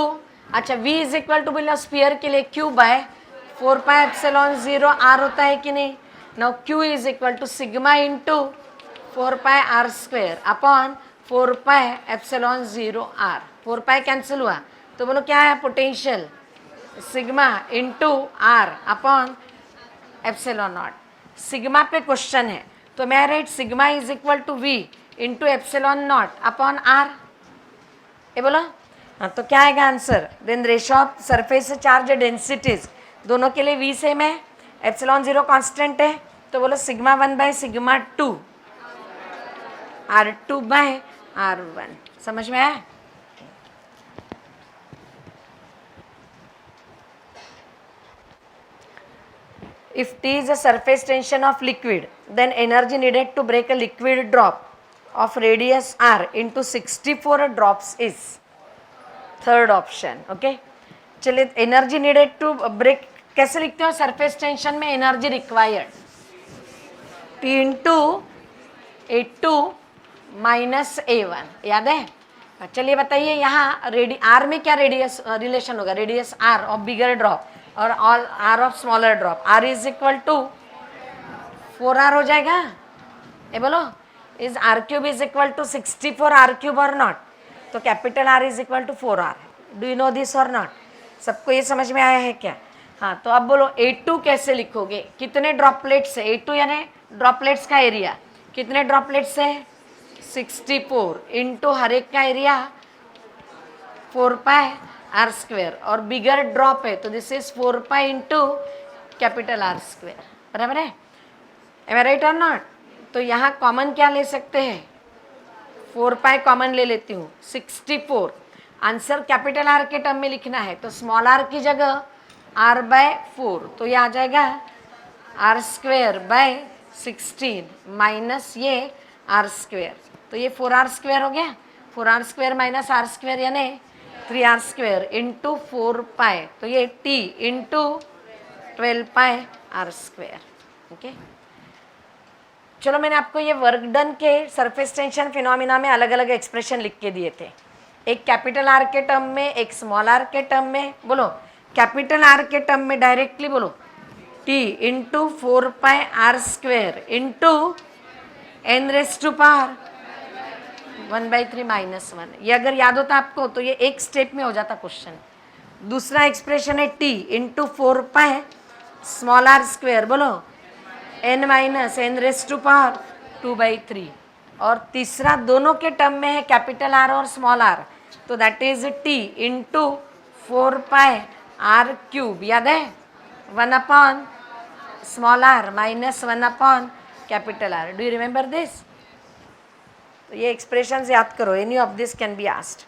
अच्छा V इज इक्वल टू बोला स्फीयर के लिए Q by 4 pi epsilon 0 R होता है कि नहीं। Now Q is equal to sigma into 4 pi R square upon 4 pi epsilon 0 R। 4 pi cancel हुआ तो बोलो क्या है potential, sigma into R upon epsilon not. Sigma पे क्वेश्चन है तो मैं write sigma is equal to V into epsilon not upon R। ये बोला हाँ, तो क्या आएगा आंसर। Then ratio of surface charge densities दोनों के लिए V सेम है, एप्सिलॉन 0 कांस्टेंट है। तो बोलो sigma 1 by sigma 2 R2 bye R1। समझ में आया। If T is a surface tension of liquid, then energy needed to break a liquid drop of radius R into 64 drops is third option. Okay, चलिए energy needed to break कैसे लिखते हो, surface tension में energy required T into A2 minus A1, याद है। चलिए बताइए यहाँ R में क्या रेडियस रिलेशन होगा, radius R of bigger drop और all R of smaller drop, R is equal to 4r हो जाएगा। ये बोलो, is R cube is equal to 64 R cube और नॉट? तो capital R is equal to 4r। Do you know this और not? सबको ये समझ में आया है क्या? हाँ, तो अब बोलो A2 कैसे लिखोगे? कितने ड्रॉपलेट्स है A2, यानी ड्रॉपलेट्स का एरिया कितने ड्रॉपलेट्स है? 64 इंटू हर एक का एरिया 4 पाई आर स्क्वेयर, और बिगर ड्रॉप है तो this is 4 pi into capital R square. बराबर है? एम आई राइट और नॉट? तो यहाँ कॉमन क्या ले सकते हैं? 4 पाई कॉमन ले लेती हूँ, 64। आंसर कैपिटल आर के टर्म में लिखना है तो स्मॉल आर की जगह r बाय 4, तो ये आ जाएगा आर स्क्वेयर बाय 16 माइनस ये आर स्क्वेयर, तो ये 4r स्क्वेयर हो गया। 4r square minus are square यानी 3r स्क्वेयर इंटू 4 पाई, तो ये t into 12 pi are square. Okay, चलो मैंने आपको ये वर्क डन के सरफेस टेंशन फिनोमिना में अलग अलग एक्सप्रेशन लिख के दिए थे, एक कैपिटल आर के टर्म में, एक स्मॉल आर के टर्म में। बोलो, कैपिटल आर के टर्म में डायरेक्टली बोलो t into 4 pi are square into n raise to power 1/3 minus 1। ये अगर याद होता आपको तो ये एक स्टेप में हो जाता क्वेश्चन। दूसरा एक्सप्रेशन है t into 4 pi small r square, बोलो n minus n raise to power 2/3। और तीसरा दोनों के टर्म में है कैपिटल आर और स्मॉल आर, तो that is t into 4 pi r cube, याद है 1 upon small r minus 1 upon capital R. Do you remember this? तो ये एक्सप्रेशंस याद करो, any of this can be asked.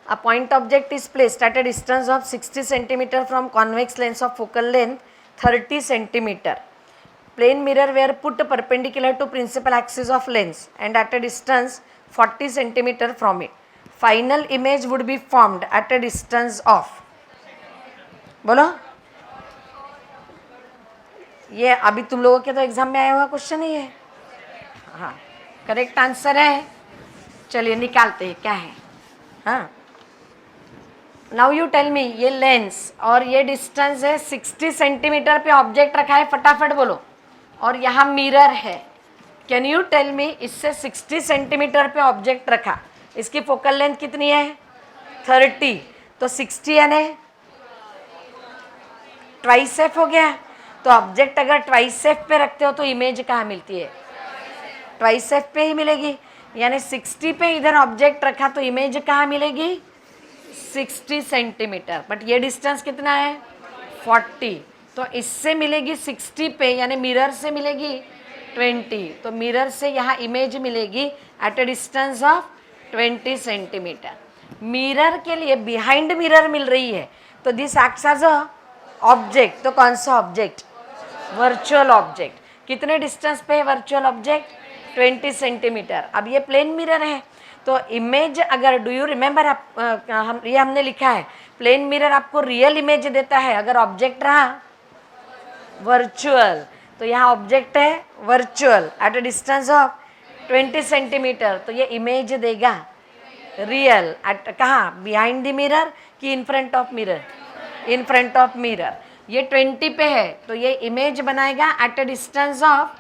A point object is placed at a distance of 60 centimetre from convex lens of focal length 30 centimetre. Plane mirror were put perpendicular to principal axis of lens and at a distance 40 centimeter from it. Final image would be formed at a distance of, बोलो, ये अभी तुम लोगों के तो exam में आया हुआ क्वेश्चन ही है। हाँ, करेक्ट आंसर है। चलिए निकालते हैं क्या है। हाँ, नाउ यू टेल मी, ये लेंस और ये डिस्टेंस है 60 सेंटीमीटर पे ऑब्जेक्ट रखा है, फटाफट बोलो। और यहाँ मिरर है, कैन यू टेल मी, इससे 60 सेंटीमीटर पे ऑब्जेक्ट रखा, इसकी फोकल लेंथ कितनी है? 30, तो 60 यानी ट्वाइस एफ हो गया। तो ऑब्जेक्ट अगर ट्वाइस एफ पे रखते हो तो इमेज कहाँ मिलती है? ट्वाइस एफ पे ही मिलेगी, यानी 60 पे इधर ऑब्जेक्ट रखा तो इमेज कहाँ मिलेगी? 60 सेंटीमीटर। बट ये डिस्टेंस कितना है? 40, तो इससे मिलेगी 60 पे, यानी मिरर से मिलेगी 20, तो मिरर से यहाँ इमेज मिलेगी at a distance of 20 centimetre. Mirror के लिए बिहाइंड मिरर मिल रही है, तो this acts as a object. तो कौन सा ऑब्जेक्ट? Virtual object. कितने डिस्टेंस पे है वर्चुअल ऑब्जेक्ट? 20 सेंटीमीटर। अब ये प्लेन मिरर है, तो इमेज अगर, डू यू रिमेंबर, हमने लिखा है प्लेन मिरर आपको रियल इमेज देता है अगर ऑब्जेक्ट रहा वर्चुअल। तो यहाँ ऑब्जेक्ट है virtual eight a distance of 20 centimetre, तो ये इमेज देगा रियल एट, कहाँ? बिहाइंड द मिरर कि in front of mirror? In front of mirror. ये 20 पे है तो ये इमेज बनाएगा eight a distance of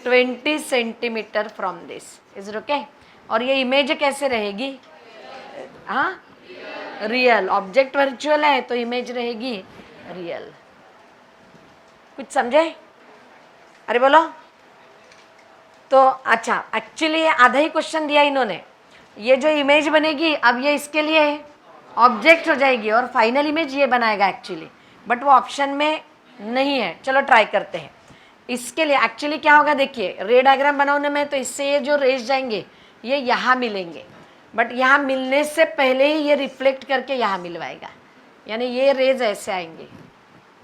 20 centimetre from this. Is it okay? और ये इमेज कैसे रहेगी? हाँ, रियल। ऑब्जेक्ट वर्चुअल है तो इमेज रहेगी रियल। कुछ समझे? अरे बोलो। तो अच्छा, एक्चुअली ये आधा ही क्वेश्चन दिया इन्होंने। ये जो इमेज बनेगी अब ये इसके लिए ऑब्जेक्ट हो जाएगी और फाइनल इमेज ये बनाएगा एक्चुअली, बट वो ऑप्शन में नहीं है। चलो ट्राई करते हैं। इसके लिए एक्चुअली क्या होगा, देखिए रे डायग्राम बनाने में तो इससे ये जो रेज जाएंगे ये यहाँ मिलेंगे, बट यहाँ मिलने से पहले ही ये रिफ्लेक्ट करके यहाँ मिलवाएगा, यानी ये रेज ऐसे आएंगे।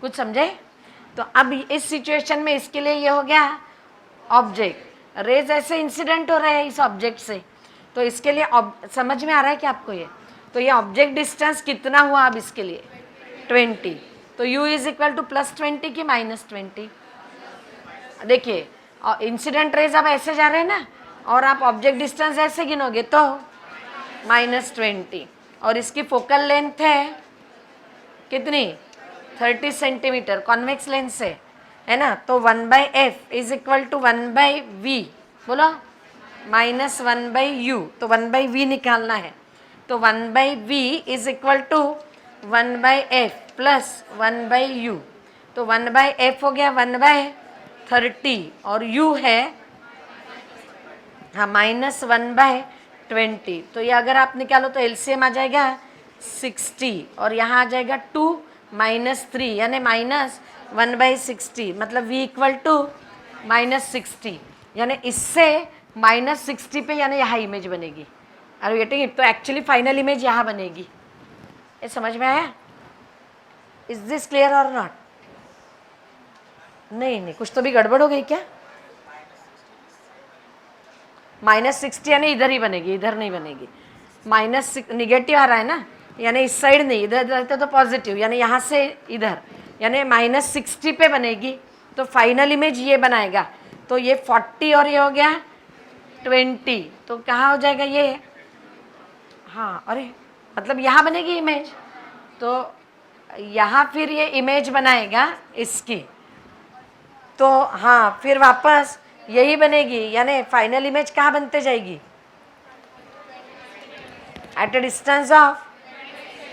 कुछ समझे? तो अब इस सिचुएशन में इसके लिए ये हो गया ऑब्जेक्ट, रेज ऐसे इंसिडेंट हो रहे हैं इस ऑब्जेक्ट से, तो इसके लिए समझ में आ रहा है कि आपको ये? तो ये ऑब्जेक्ट डिस्टेंस कितना हुआ अब इसके लिए? 20। तो u इज इक्वल टू +20 की -20? देखिए इंसिडेंट रेज अब ऐसे जा रहे हैं ना, और आप ऑब्जेक्ट डिस्टेंस ऐसे गिनोगे तो -20, और इसकी फोकल लेंथ है कितनी 30 सेंटीमीटर कॉन्वेक्स लेंस है ना, तो 1/f is equal to 1/v, बोलो -1/u, तो 1/v निकालना है, तो 1/v is equal to 1/f plus 1/u, तो 1/f हो गया 1/30 और u है हाँ -1/20, तो ये अगर आप निकालो तो एलसीएम आ जाएगा 60 और यहाँ आ जाएगा 2 -3 यानी -1/60, मतलब v इक्वल टू -60, यानी इससे -60 पे यानी यहाँ इमेज बनेगी। अरे गेटिंग इट, तो एक्चुअली फाइनल इमेज यहाँ बनेगी। ये समझ में आया? इज दिस क्लियर और नॉट? नहीं, कुछ तो भी गड़बड़ हो गई क्या? -60 यानी इधर ही बनेगी, इधर नहीं बनेगी। निगेटिव आ रहा है ना, यानी इस साइड नहीं, इधर रहते तो पॉजिटिव, यानी यहाँ से इधर, यानी -60 पे बनेगी, तो फाइनल इमेज ये बनाएगा। तो ये 40 और ये हो गया 20, तो कहाँ हो जाएगा ये? हाँ, अरे मतलब यहाँ बनेगी इमेज, तो यहाँ फिर ये इमेज बनाएगा इसकी, तो हाँ फिर वापस यही बनेगी, यानी फाइनल इमेज कहाँ बनते जाएगी? Eight a distance of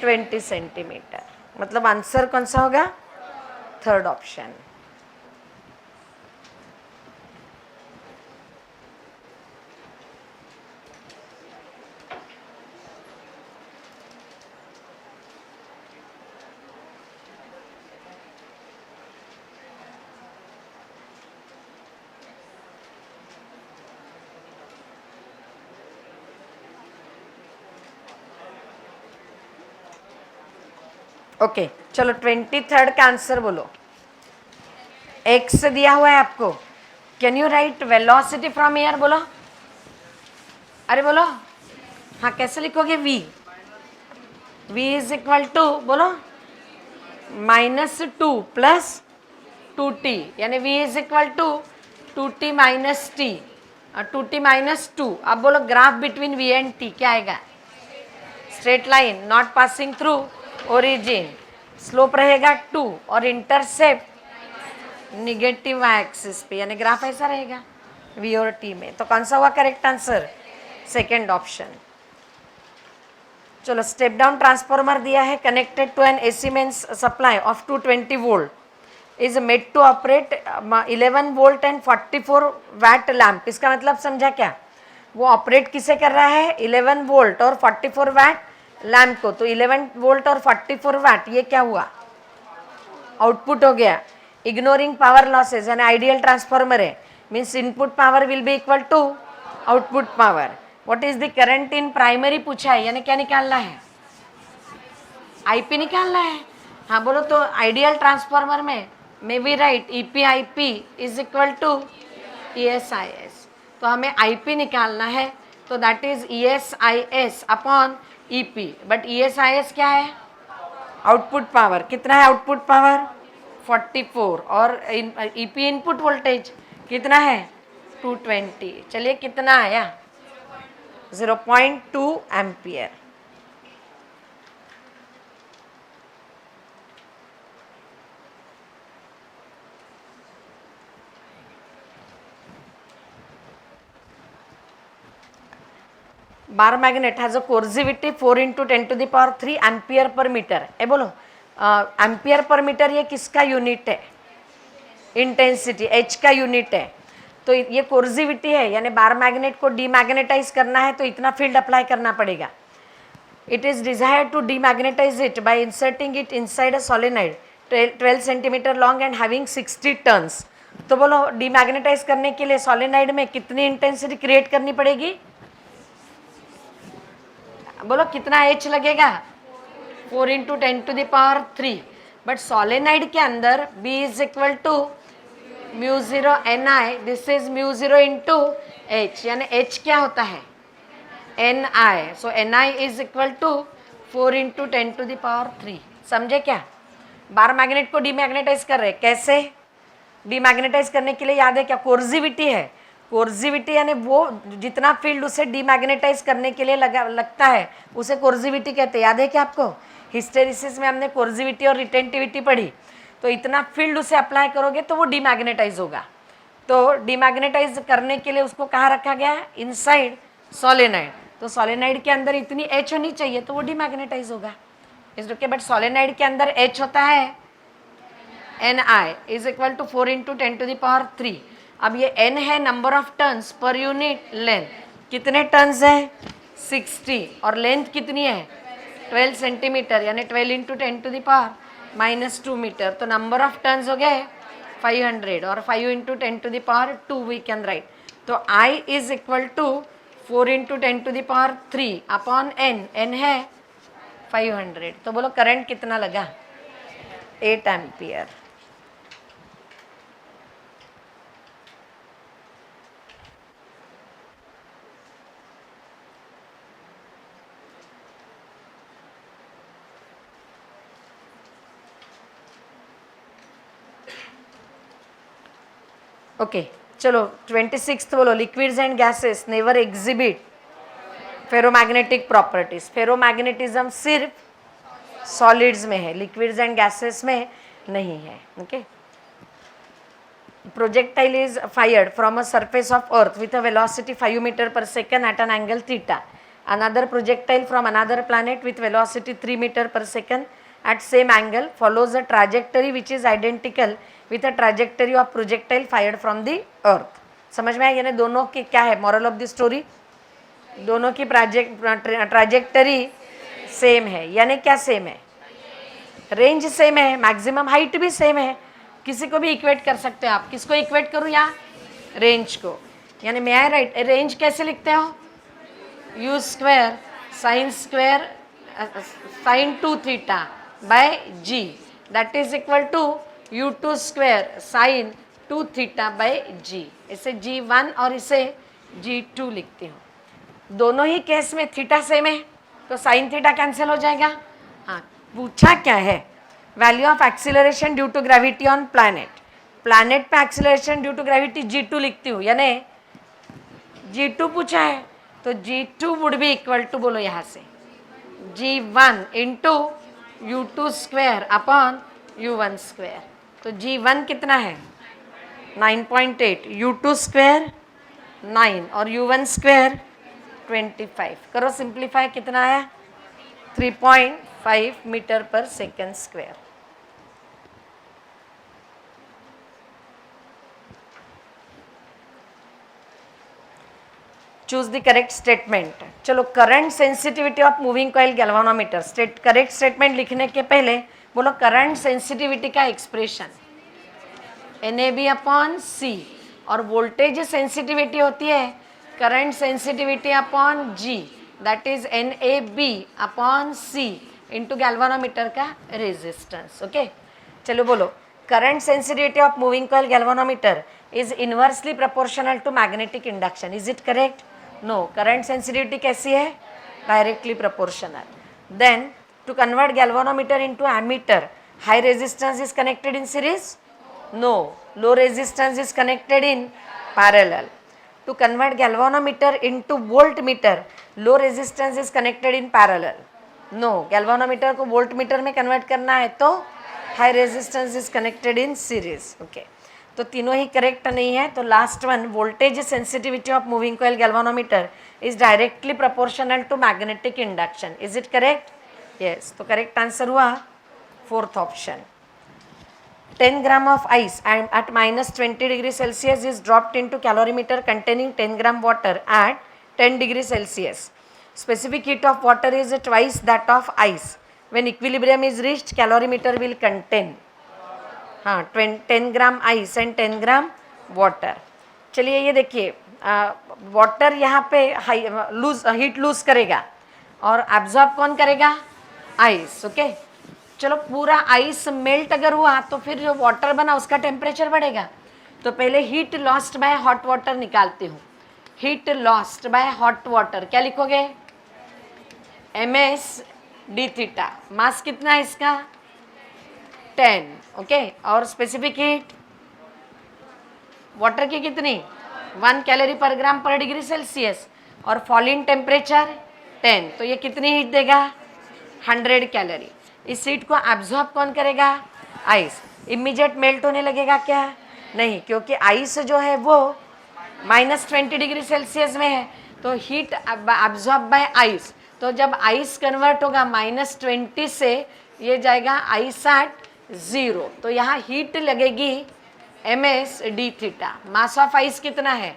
20 centimetre. मतलब आंसर कौन सा होगा? Third option. ओके चलो 23rd का आंसर बोलो। एक्स दिया हुआ है आपको, can you right velocity from air? बोलो, अरे बोलो, हाँ कैसे लिखोगे? v इज इक्वल टू बोलो -2 प्लस 2t, यानी v is equal to 2t minus t, 2t minus 2। अब बोलो graph between v and t क्या आएगा? Straight line, not passing through origin, slope रहेगा 2 और इंटरसेप्ट निगेटिव एक्सिस पे, यानी ग्राफ ऐसा रहेगा v और t में। तो कौन सा हुआ करेक्ट आंसर? Second option. चलो स्टेप डाउन ट्रांसफॉर्मर दिया है, connected to an AC mains supply of 220 volt, is made to operate 11 volt and 44 watt lamp. इसका मतलब समझा क्या? वो ऑपरेट किसे कर रहा है? 11 वोल्ट और 44 वैट लैम्प को। तो 11 वोल्ट और 44 वैट ये क्या हुआ? आउटपुट हो गया। इग्नोरिंग पावर लॉसेज, यानी आइडियल ट्रांसफॉर्मर है, means input power will be equal to output power. What is the current in primary पूछा है, यानी क्या निकालना है? आईपी निकालना है। हाँ बोलो, तो आइडियल ट्रांसफॉर्मर में may be write EP IP is equal to ESIS। तो हमें आईपी निकालना है, तो that is ESIS upon EP. But ESIS क्या है? Output power. कितना है आउटपुट पावर? 44 और ईपी इनपुट वोल्टेज कितना है? 220। चलिए कितना आया? 0.2 ampere. Bar magnet has a कोर्सिविटी 4 × 10⁻³ ampere per metre. ए बोलो एम्पियर पर मीटर ये किसका यूनिट है? इंटेंसिटी, H का यूनिट है। तो ये कोर्सिविटी है, यानी बार मैग्नेट को डीमैग्नेटाइज करना है तो इतना फील्ड अप्लाई करना पड़ेगा। It is desired to demagnetise it by inserting it inside a solenoid 12 centimetre long and having 60 turns. तो बोलो डीमैग्नेटाइज करने के लिए सोलेनॉइड में कितनी इंटेंसिटी क्रिएट करनी पड़ेगी? बोलो कितना H लगेगा? 4 × 10⁻³ बट सोलेनाइड के अंदर B is equal to μ0 Ni, this is μ0 × H, यानी H क्या होता है? Ni। So Ni is equal to 4 × 10⁻³। समझे क्या? बार मैग्नेट को डीमैग्नेटाइज कर रहे हैं। कैसे डीमैग्नेटाइज करने के लिए? याद है क्या? कोर्सिविटी है। कोर्सिविटी यानी वो जितना फील्ड उसे डीमैग्नेटाइज करने के लिए लगता है उसे कोर्सिविटी कहते हैं। याद है क्या आपको? हिस्टेरिसिस में हमने कोर्सिविटी और रिटेंटिविटी पढ़ी, तो इतना फील्ड उसे अप्लाई करोगे तो वो डीमैग्नेटाइज होगा। तो डीमैग्नेटाइज करने के लिए उसको कहाँ रखा गया है? Inside solenoid. तो सोलेनाइड के अंदर इतनी H होनी चाहिए तो वो डीमैग्नेटाइज होगा। इस ओके, बट सोलेनाइड के अंदर H होता है Ni इज इक्वल टू 4 × 10⁻3। अब ये N है number of turns per unit length. कितने टर्न्स है? 60। और लेंथ कितनी है? 12 सेंटीमीटर, यानी 12 × 10⁻2 मीटर। तो नंबर ऑफ टर्न्स हो गए 500 और 5 × 10⁻2 वी कैन राइट। तो I is equal to 4 × 10⁻3 upon N। N है 500। तो बोलो करंट कितना लगा? 8 एम्पियर। ओके चलो 26 बोलो, liquids and gases never exhibit ferromagnetic properties. Ferromagnetism सिर्फ सॉलिड्स में है, लिक्विड्स एंड गैसेस में नहीं है। Okay, projectile is fired from a surface of earth with a velocity 5 meter per second at an angle theta. Another projectile from another planet with velocity 3 meter per second at same angle follows a trajectory which is identical with a trajectory of projectile fired from the earth. समझ में आया? यानी दोनों की क्या है moral of the story? दोनों की ट्रैजेक्टरी सेम है। यानी क्या सेम है? रेंज सेम है, मैक्सिमम हाइट भी सेम है। किसी को भी इक्वेट कर सकते हो आप। किसको इक्वेट करूँ? या रेंज को। यानी मैं आई राइट, रेंज कैसे लिखते हो? u square sin 2 theta by g that is equal to u2 square sin 2 theta by g। इसे g1 और इसे g2 लिखती हूँ। दोनों ही केस में थीटा सेम है तो साइन थीटा कैंसिल हो जाएगा। हाँ, पूछा क्या है? Value of acceleration due to gravity on planet. Planet पे acceleration due to gravity g2 लिखती हूँ, यानी g2 पूछा है तो g2 would be equal to, बोलो यहाँ से, g1 into u2 square upon u1 square. तो g1 कितना है? 9.8, u2 स्क्वायर 9 और u1 स्क्वायर 25। करो सिंप्लीफाई, कितना आया? 3.5 metre per second square. Choose the correct statement. चलो, current sensitivity of moving coil galvanometer. Correct statement लिखने के पहले बोलो करंट सेंसिटिविटी का एक्सप्रेशन NAB अपॉन C, और वोल्टेज सेंसिटिविटी होती है current sensitivity upon G that is NAB upon C into galvanometer का रेजिस्टेंस। ओके, चलो बोलो current sensitivity of moving coil galvanometer is inversely proportional to magnetic induction. Is it correct? No. Current sensitivity कैसी है? Directly proportional. Then to convert galvanometer into ammeter, high resistance is connected in series? No. Low resistance is connected in parallel. To convert galvanometer into voltmeter, low resistance is connected in parallel. No, galvanometer को voltmeter में convert करना है तो high resistance is connected in series. Okay. तो तीनों ही correct नहीं है। तो last one, voltage sensitivity of moving coil galvanometer is directly proportional to magnetic induction. Is it correct? Yes. तो correct answer हुआ fourth option. 10 gram of ice at minus 20 degrees Celsius is dropped into calorimeter containing 10 gram water at 10 degrees Celsius. Specific heat of water is twice that of ice. When equilibrium is reached, calorimeter will contain 10 gram ice and 10 gram water. चलिए ये देखिए, water यहाँ पे heat loose करेगा और absorb कौन करेगा? Ice. Okay, चलो पूरा आइस मेल्ट अगर हुआ तो फिर जो वाटर बना उसका टेम्परेचर बढ़ेगा। तो पहले heat lost by hot water निकालती हूँ। Heat lost by hot water क्या लिखोगे? ms d theta. मास कितना है इसका? 10। ओके, और स्पेसिफिक हीट वाटर की कितनी? 1 कैलोरी पर ग्राम पर डिग्री सेल्सियस, और फॉलिंग टेम्परेचर 10। तो ये कितनी हीट देगा? 100 कैलोरी। इस हीट को एब्जॉर्ब कौन करेगा? आइस। इमीडिएट मेल्ट होने लगेगा क्या? नहीं, क्योंकि आइस जो है वो -20 डिग्री सेल्सियस में है, तो हीट एब्जॉर्ब बाय आइस। तो जब आइस कन्वर्ट होगा -20 से, ये जाएगा आइस एट 0, तो यहाँ हीट लगेगी ms d theta. Mass of ice कितना है?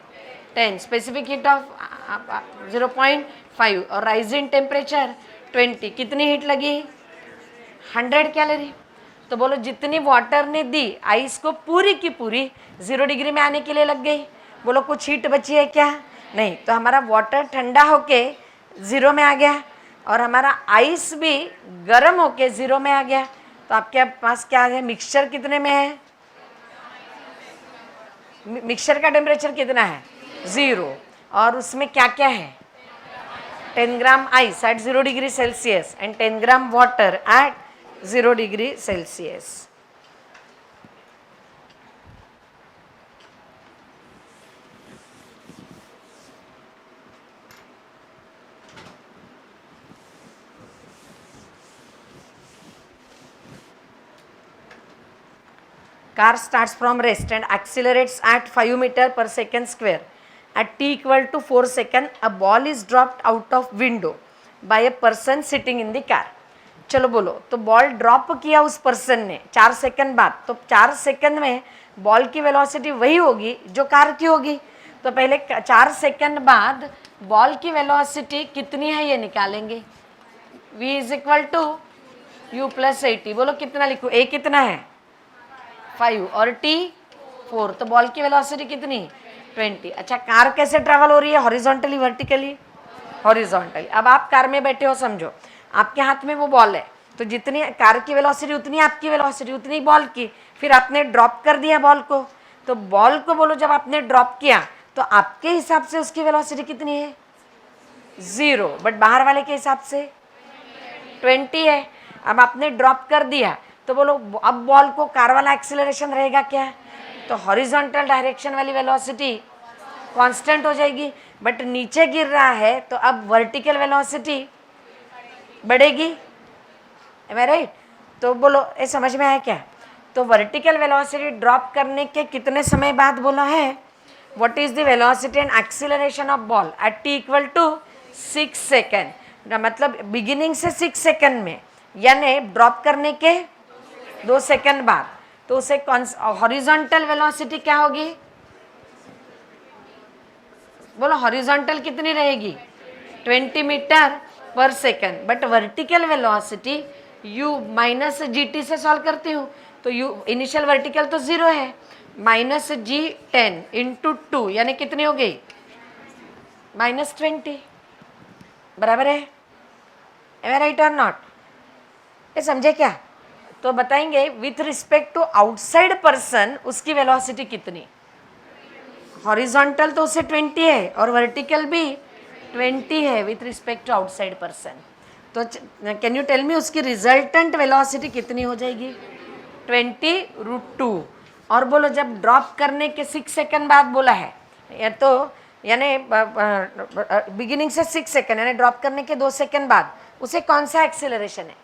10, स्पेसिफिक हीट ऑफ 0.5 और राइजिंग टेम्परेचर 20। कितनी हीट लगी? 100 कैलोरी। तो बोलो जितनी वाटर ने दी आइस को पूरी की पूरी 0 डिग्री में आने के लिए लग गई। बोलो कुछ हीट बची है क्या? नहीं। तो हमारा वाटर ठंडा होके 0 में आ गया और हमारा आइस भी गर्म होके 0 में आ गया। तो आपके पास क्या है? मिक्सचर कितने में है? मिक्सचर का टेम्परेचर कितना है? 0। और उसमें क्या क्या है? 10 gram ice eight 0 degree Celsius and 10 gram water at 0 degree Celsius. Car starts from rest and accelerates at 5 meter per second square. At t equal to 4 second, a ball is dropped out of window by a person sitting in the car. चलो बोलो, तो ball drop किया उस person ने 4 second बाद, तो 4 second में ball की वेलोसिटी वही होगी जो कार की होगी। तो पहले 4 सेकंड बाद बॉल की वेलोसिटी कितनी है ये निकालेंगे। v is equal to u plus 80। बोलो कितना लिखूँ? a कितना है? 5 और t 4। तो बॉल की वेलोसिटी कितनी? 20। अच्छा, कार कैसे ट्रैवल हो रही है? Horizontally, vertically? हॉरिजॉन्टली। अब आप कार में बैठे हो, समझो आपके हाथ में वो बॉल है, तो जितनी कार की वेलोसिटी उतनी आपकी वेलोसिटी, उतनी बॉल की। फिर आपने ड्रॉप कर दिया बॉल को, तो बॉल को बोलो जब आपने ड्रॉप किया तो आपके हिसाब से उसकी वेलोसिटी कितनी है? 0, बट बाहर वाले के हिसाब से 20 है। अब आपने ड्रॉप कर दिया तो बोलो अब बॉल को कार वाला एक्सीलरेशन रहेगा क्या? तो हॉरिजॉन्टल डायरेक्शन वाली वेलोसिटी कांस्टेंट हो जाएगी, बट नीचे गिर रहा है तो अब वर्टिकल वेलोसिटी बढ़ेगी। M I right? तो बोलो ये समझ में आया क्या? तो वर्टिकल वेलोसिटी ड्रॉप करने के कितने समय बाद बोला है? What is the velocity and acceleration of ball at t equal to 6 second. मतलब बिगिनिंग से 6 सेकेंड में, यानी ड्रॉप करने के 2 सेकेंड बाद। तो उसे हॉरिजॉन्टल वेलोसिटी क्या होगी? बोलो हॉरिजॉन्टल कितनी रहेगी? 20 metre per second. But vertical velocity u minus GT से सॉल्व करती हूँ, तो u इनिशियल वर्टिकल तो 0 है, -g10 इंटू 2 यानी कितनी हो गई? -20। बराबर है? एम आई राइट और नॉट? ये समझे क्या? तो बताएंगे with respect to outside person उसकी वेलोसिटी कितनी। हॉरिजॉन्टल तो उसे 20 है और वर्टिकल भी 20 है with respect to outside person. तो कैन यू टेल मी उसकी रिजल्टेंट वेलोसिटी कितनी हो जाएगी? 20√2। और बोलो जब ड्रॉप करने के 6 सेकंड बाद बोला है, या तो यानी बिगिनिंग से 6 सेकंड यानी ड्रॉप करने के 2 सेकंड बाद उसे कौन सा एक्सीलरेशन है?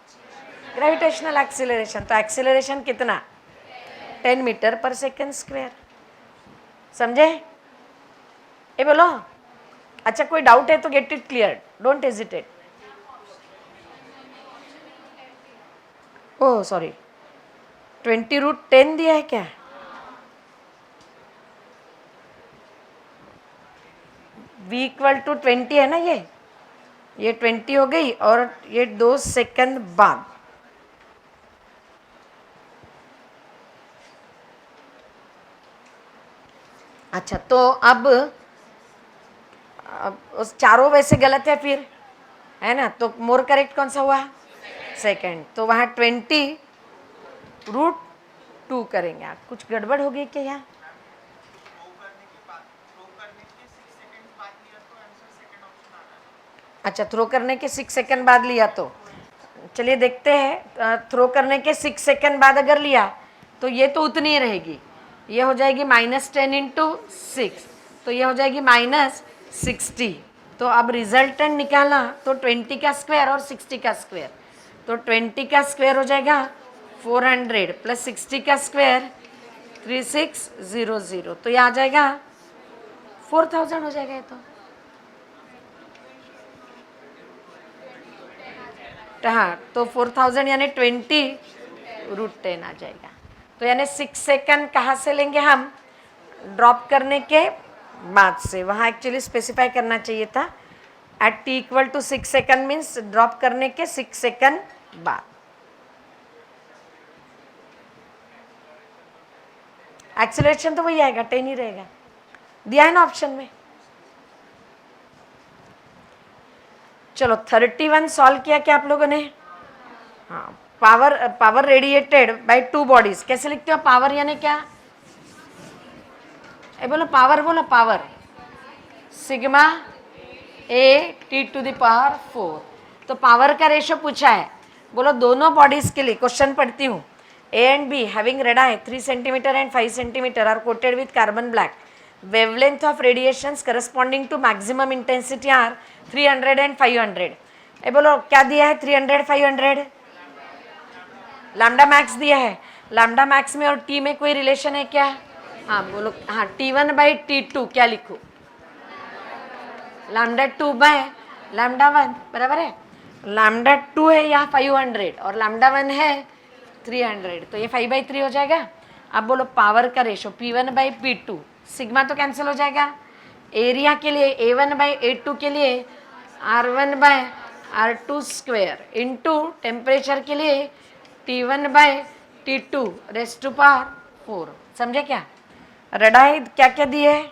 Gravitational acceleration. तो एक्सीलरेशन कितना? 10 मीटर पर सेकेंड स्क्वायर। समझे? ये बोलो। अच्छा, कोई डाउट है तो get it clear, don't hesitate. Oh sorry, 20√10 दिया है क्या? v इक्वल टू 20 है ना, ये 20 हो गई और ये 2 सेकंड बाद। अच्छा, तो अब उस चारों वैसे गलत है फिर, है ना? तो मोर करेक्ट कौन सा हुआ? सेकंड। तो वहाँ 20√2 करेंगे आप। कुछ गड़बड़ हो गई क्या यहाँ? अच्छा, थ्रो करने के 6 सेकंड बाद लिया तो चलिए देखते हैं। थ्रो करने के 6 सेकंड बाद अगर लिया तो ये तो उतनी ही रहेगी, ये हो जाएगी -10 इंटू 6, तो ये हो जाएगी -60। तो अब रिजल्टेंट निकाला तो 20 का स्क्वायर और 60 का स्क्वायर, तो 20 का स्क्वायर हो जाएगा 400 प्लस 60 का स्क्वायर 3600, तो ये आ जाएगा 4000 हो जाएगा ये तो हाँ, तो 4000 यानी 20√10 आ जाएगा। तो यानी 6 सेकंड कहाँ से लेंगे हम? ड्रॉप करने के बाद से, वहाँ एक्चुअली स्पेसिफाई करना चाहिए था at t equal to 6 second means drop करने के 6 सेकंड बाद। एक्सेलरेशन तो वही आएगा, 10 ही रहेगा, दिया है ना ऑप्शन में। चलो 31 सॉल्व किया क्या आप लोगों ने? हाँ, पावर रेडिएटेड बाय 2 बॉडीज कैसे लिखते हो? पावर यानी क्या? बोलो power sigma A T to the power 4। तो पावर का रेशो पूछा है, बोलो दोनों बॉडीज के लिए। क्वेश्चन पढ़ती हूँ। A and B having red eye 3 centimeter and 5 centimeter are coated with carbon black. Wavelength of radiations corresponding to maximum intensity are 300 and 500. बोलो क्या दिया है? 300 500 लैम्डा मैक्स दिया है। लैम्डा मैक्स में और टी में कोई रिलेशन है क्या? हाँ बोलो, हाँ T1 बाई T2 क्या लिखूँ? लैम्डा 2 बाय लैम्डा 1 बराबर है। लैम्डा 2 है यहाँ 500 और लैम्डा 1 है 300, तो ये 5/3 हो जाएगा। अब बोलो पावर का ratio P1 by P2, sigma तो कैंसिल हो जाएगा। एरिया के लिए A1 बाई A2 के लिए R1 bye R2 square into temperature के लिए T1 bye T2 rest to power 4। समझे क्या? रेडाई क्या क्या दिए?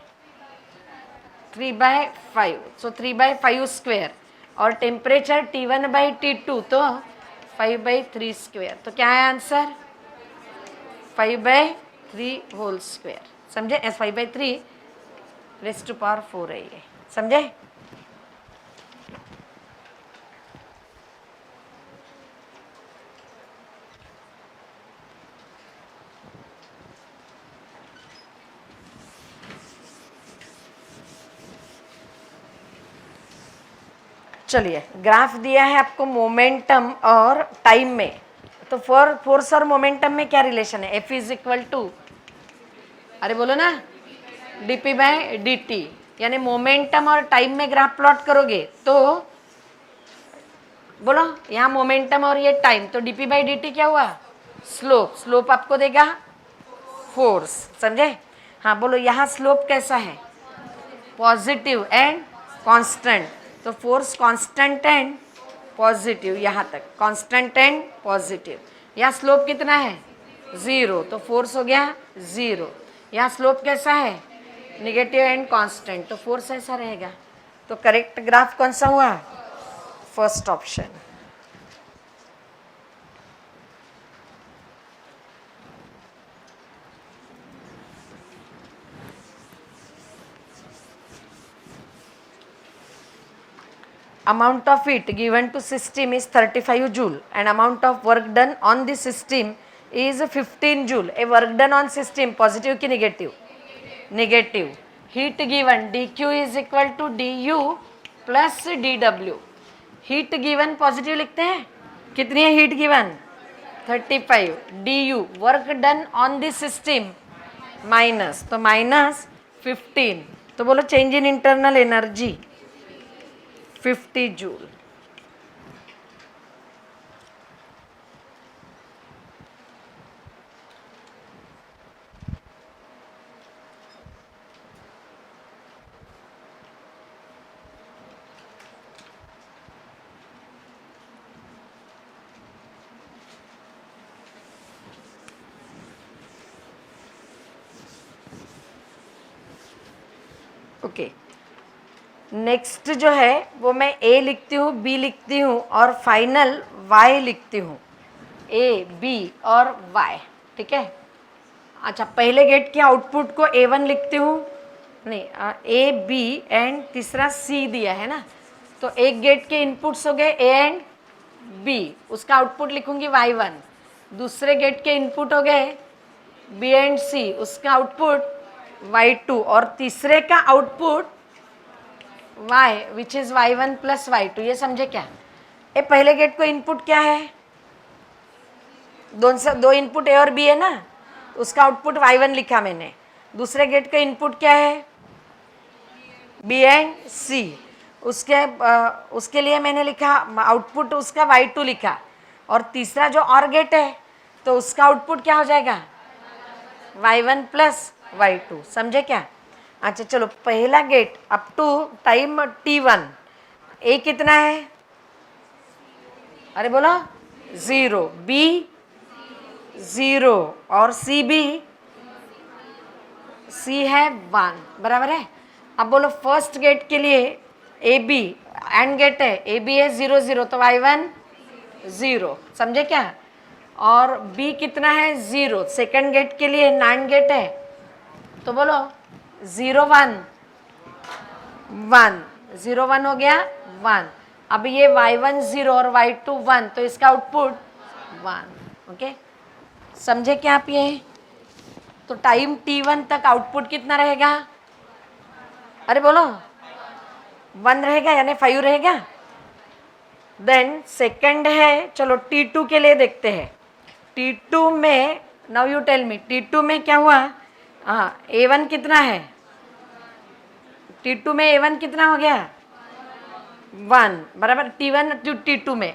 3/5, सो 3/5 स्क्वायर और टेम्परेचर T1 बाई T2 तो 5/3 स्क्वायर। तो क्या है आंसर? 5/3 whole square. समझे? 5/3 रेस्ट टू पावर 4 है ये। समझे? चलिए, ग्राफ दिया है आपको मोमेंटम और टाइम में। तो फोर्स और मोमेंटम में क्या रिलेशन है? F इज इक्वल टू, अरे बोलो ना, dp बाय dt। यानी मोमेंटम और टाइम में ग्राफ प्लॉट करोगे तो बोलो यहाँ मोमेंटम और ये टाइम, तो dp बाई dt क्या हुआ? स्लोप। स्लोप आपको देगा फोर्स। समझे? हाँ बोलो यहाँ स्लोप कैसा है? Positive and constant. तो फोर्स कांस्टेंट एंड पॉजिटिव, यहाँ तक कांस्टेंट एंड पॉजिटिव। यहाँ स्लोप कितना है? 0, तो फोर्स हो गया 0। यहाँ स्लोप कैसा है? नेगेटिव एंड कांस्टेंट, तो फोर्स ऐसा रहेगा। तो करेक्ट ग्राफ कौन सा हुआ? First option. Amount of heat given to system is 35 joule and amount of work done on the system is 15 joule. A work done on system positive ki negative? Negative. Heat given dq is equal to du plus dw. Heat given positive लिखते हैं। कितनी है heat given? 35। du work done on the system minus, तो minus 15। तो बोलो change in internal energy 50 joule. Okay, next जो है वो मैं A लिखती हूँ, B लिखती हूँ और फाइनल Y लिखती हूँ। A, B और Y, ठीक है। अच्छा, पहले गेट के आउटपुट को A1 लिखती हूँ, नहीं A, B एंड तीसरा C दिया है ना। तो एक गेट के इनपुट्स हो गए A एंड B, उसका आउटपुट लिखूँगी Y1। दूसरे गेट के इनपुट हो गए B एंड C, उसका आउटपुट Y2 और तीसरे का output y which is y1 plus y2। ये समझे क्या? ये पहले गेट को इनपुट क्या है? दो इनपुट ए और बी है ना, उसका आउटपुट y1 लिखा मैंने। दूसरे गेट का इनपुट क्या है, बी एंड सी। उसके लिए मैंने लिखा आउटपुट उसका y2 लिखा। और तीसरा जो और गेट है तो उसका आउटपुट क्या हो जाएगा, y1 प्लस y2। समझे क्या? अच्छा चलो, पहला get up to time t1 a कितना है, अरे बोलो 0, बी 0 और सी भी सी है 1, बराबर है। अब बोलो फर्स्ट गेट के लिए ए बी एंड गेट है, ए बी है 0 0 तो y1 0, समझे क्या? और b कितना है 0, सेकंड गेट के लिए नैंड गेट है तो बोलो 0 1 1, 0 1 हो गया 1। अब ये y1 0 और y2 1 तो इसका आउटपुट 1। ओके, समझे क्या आप ये? तो टाइम t1 तक आउटपुट कितना रहेगा, अरे बोलो 1 रहेगा यानी 5 रहेगा। देन सेकंड है, चलो t2 के लिए देखते हैं। t2 में now you tell me, t2 में क्या हुआ? हाँ, a1 कितना है, t2 में a1 कितना हो गया 1, बराबर। t1 टू t2 में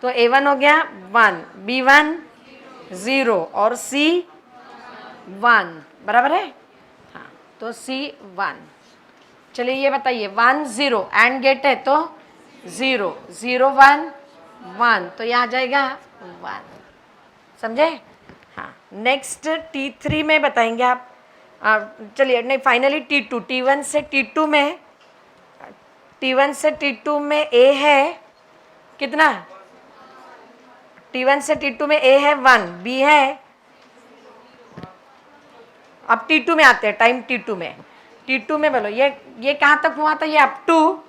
तो a1 हो गया 1, b1 0 और c 1, बराबर है। हाँ, तो c 1। चलिए ये बताइए 1 0 एंड गेट है तो 0 0 1 1 तो यह आ जाएगा 1, समझे? हाँ, नेक्स्ट t3 में बताएंगे आप। चलिए नहीं, फाइनली t2, t1 से t2 में, t1 से t2 में a है कितना, t1 से t2 में a है 1, b है, अब t2 में आते हैं, टाइम t2 में। t2 में बोलो ये कहाँ तक हुआ था, ये अप टू,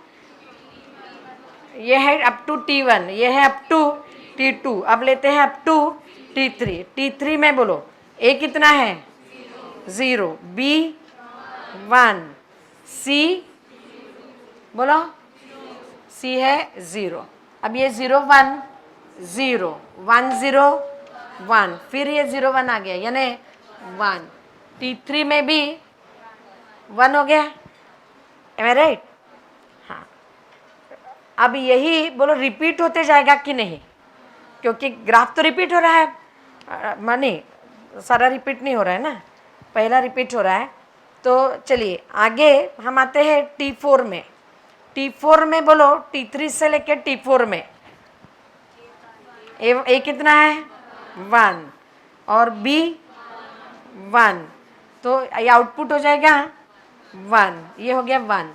ये है अप टू t1, ये है अप टू t2। अब लेते हैं अप टू t3। t3 में बोलो a कितना है 0, b 1, c बोलो c है 0। अब ये 0 1 0 1 0 1, फिर ये 0 1 आ गया यानी 1। t3 में भी 1 हो गया, एम आई राइट? हाँ, अब यही बोलो रिपीट होते जाएगा कि नहीं, क्योंकि ग्राफ तो रिपीट हो रहा है, मानी सारा रिपीट नहीं हो रहा है ना, पहला रिपीट हो रहा है। तो चलिए आगे हम आते हैं t4 में। t4 में बोलो t3 से लेके t4 में a कितना है 1 और b 1 तो ये आउटपुट हो जाएगा 1, ये हो गया 1।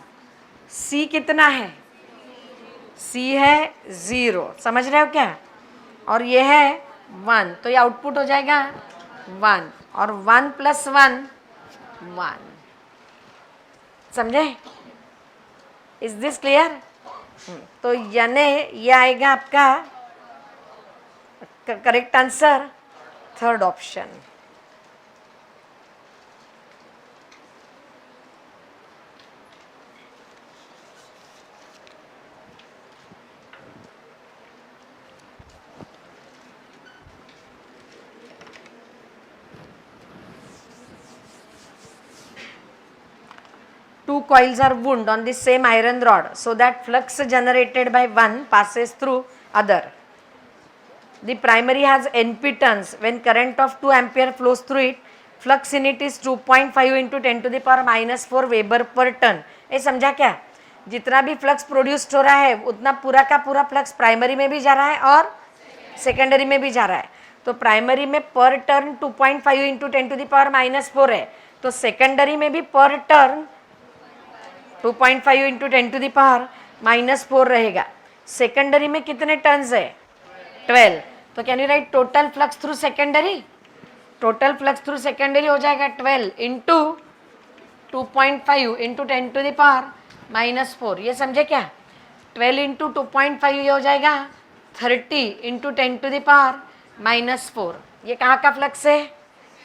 c कितना है, c है 0, समझ रहे हो क्या? और ये है 1 तो ये आउटपुट हो जाएगा 1 और 1 प्लस 1 1, समझे? Is this clear? तो यानी ये आएगा आपका correct answer, third option. Two coils are wound on the same iron rod so that flux generated by one passes through other. The primary has NP turns. When current of 2 ampere flows through it, flux in it is 2.5 into 10 to the power minus 4 Weber per turn. ये समझा क्या? जितना भी flux produced हो रहा है उतना पूरा का पूरा फ्लक्स प्राइमरी में भी जा रहा है और सेकेंडरी में भी जा रहा है। तो प्राइमरी में पर turn 2.5 into 10 to the power minus 4 है, तो सेकेंडरी में भी पर turn 2.5 into 10 to the power minus 4 रहेगा। सेकेंडरी में कितने टर्न्स है 12, तो can you write total flux through secondary? Total flux through secondary हो जाएगा 12 into 2.5 into 10 to the power minus 4। ये समझे क्या? 12 इंटू 2.5 ये हो जाएगा 30 into 10 to the power minus 4। ये कहाँ का फ्लक्स है?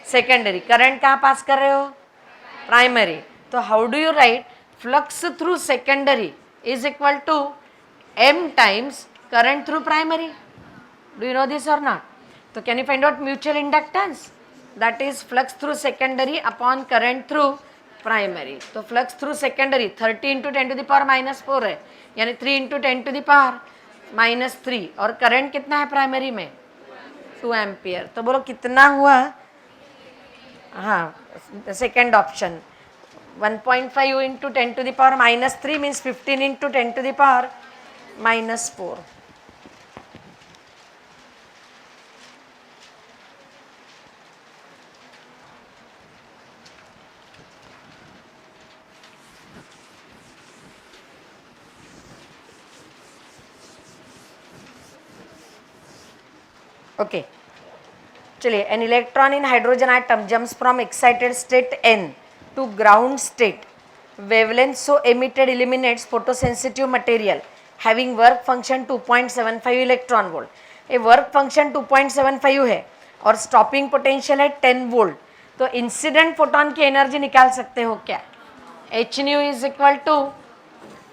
सेकेंडरी। करंट कहाँ पास कर रहे हो? प्राइमरी। तो how do you write flux through secondary is equal to m times current through primary? Do you know this और नॉट? तो तो can you find out mutual inductance? That is flux through secondary upon current through primary. तो flux through secondary 30 into 10⁻⁻4 है, यानी 3 into 10⁻⁻3. और current कितना है primary में? 2 एम्पियर. तो बोलो कितना हुआ? हाँ, second option 1.5 into 10⁻³ means 15 into 10⁻⁻4. Okay, चलिए. An electron in hydrogen atom jumps from excited state n to ground state. Wavelength so emitted eliminates photosensitive material having work function 2.75 electron volt. ये work function 2.75 है और stopping potential है 10 volt. तो incident photon की energy निकाल सकते हो क्या? H nu is equal to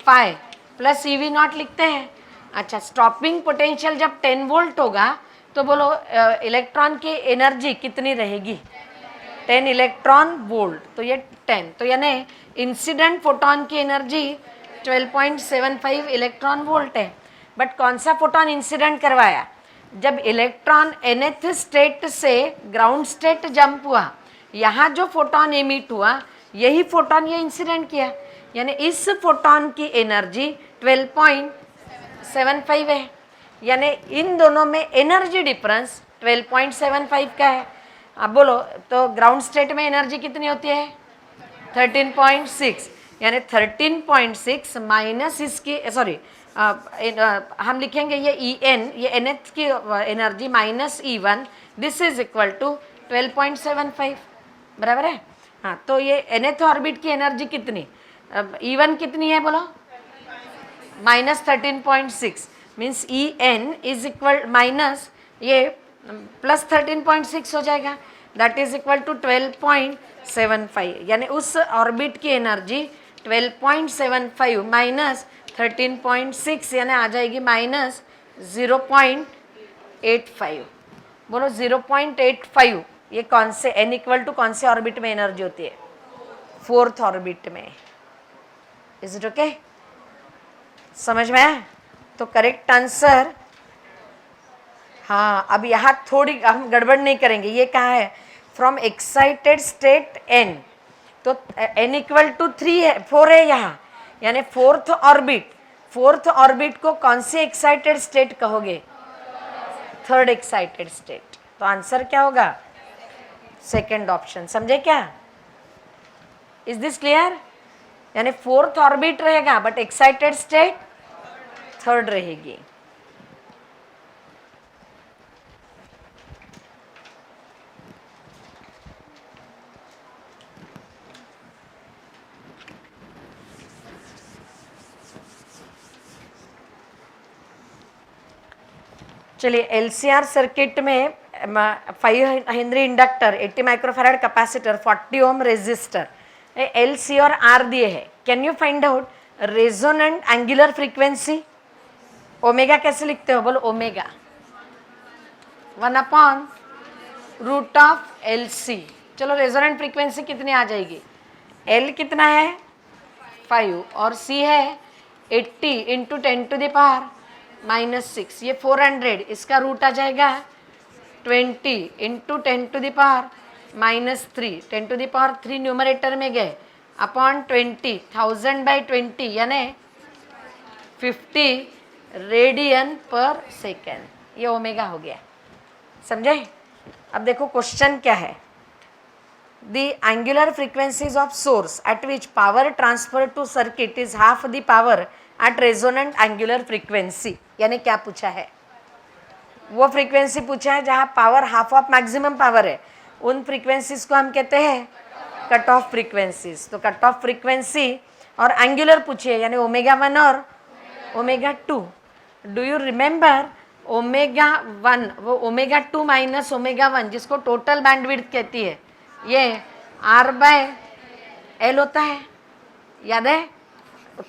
pi plus e V nought लिखते हैं. अच्छा, स्टॉपिंग पोटेंशियल जब 10 वोल्ट होगा तो बोलो इलेक्ट्रॉन की एनर्जी कितनी रहेगी? 10 इलेक्ट्रॉन वोल्ट. तो ये 10, तो यानी इंसिडेंट फोटोन की एनर्जी 12.75 इलेक्ट्रॉन वोल्ट है. बट कौन सा फोटोन इंसिडेंट करवाया? जब इलेक्ट्रॉन nth स्टेट से ग्राउंड स्टेट जंप हुआ, यहाँ जो फोटोन एमिट हुआ यही फोटोन ये इंसिडेंट किया, यानी इस फोटोन की एनर्जी 12.75 है. यानी इन दोनों में एनर्जी डिफरेंस 12.75 का है. अब बोलो तो ग्राउंड स्टेट में एनर्जी कितनी होती है? 13.6. यानी 13.6 माइनस इसकी, सॉरी हम लिखेंगे ये ई एन, ये एन एथ की energy minus E1, this is equal to 12.75. बराबर है? हाँ, तो ये एन एथ ऑर्बिट की एनर्जी कितनी? E1 कितनी है बोलो? Minus 13.6 means E n is equal minus ये प्लस 13.6 हो जाएगा. That is equal to 12.75. यानी उस ऑर्बिट की एनर्जी 12.75 माइनस 13.6 यानी आ जाएगी माइनस 0.85. बोलो 0.85. ये कौन से n इक्वल टू कौन से ऑर्बिट में एनर्जी होती है? 4th ऑर्बिट में. Is it okay? समझ में आया? तो करेक्ट आंसर, हाँ, अब यहाँ थोड़ी हम गड़बड़ नहीं करेंगे. ये कहाँ है? From excited state n. तो n इक्वल टू 3 है, 4 है यहाँ, यानी 4th ऑर्बिट. 4th ऑर्बिट को कौन सी एक्साइटेड स्टेट कहोगे? 3rd excited state. तो आंसर क्या होगा? Second option. समझे क्या? Is this clear? यानी 4th ऑर्बिट रहेगा बट एक्साइटेड स्टेट 3rd रहेगी. चलिए, एलसीआर सर्किट में 5 henry inductor, 80 microfarad capacitor, 40 ohm resistor, L C और आर दिए हैं. Can you find out resonant angular frequency? Omega कैसे लिखते हो? बोलो ओमेगा 1/√LC. चलो, रेजोनेंट फ्रीक्वेंसी कितनी आ जाएगी? एल कितना है? 5 और सी है 80 इंटू 10⁻⁻6. ये 400, इसका रूट आ जाएगा 20 इंटू 10⁻⁻3. 10⁻3 न्यूमरेटर में गए अपॉन 20, 1000/20 यानी 50 रेडियन पर सेकेंड. ये ओमेगा हो गया. समझे? अब देखो क्वेश्चन क्या है. The angular frequencies of source at which power transfer to circuit is half the power at resonant angular frequency. यानी क्या पूछा है? वो फ्रीक्वेंसी पूछा है जहाँ power half of maximum power है. उन फ्रीक्वेंसीज को हम कहते हैं कट ऑफ फ्रीक्वेंसीज. तो कट ऑफ फ्रीक्वेंसी और एंगुलर पूछिए, यानी ω1 और ω2. डू यू रिमेंबर ω1, वो ω2 माइनस ω1 जिसको टोटल बैंडविड्थ कहती है, ये R/L होता है. याद है?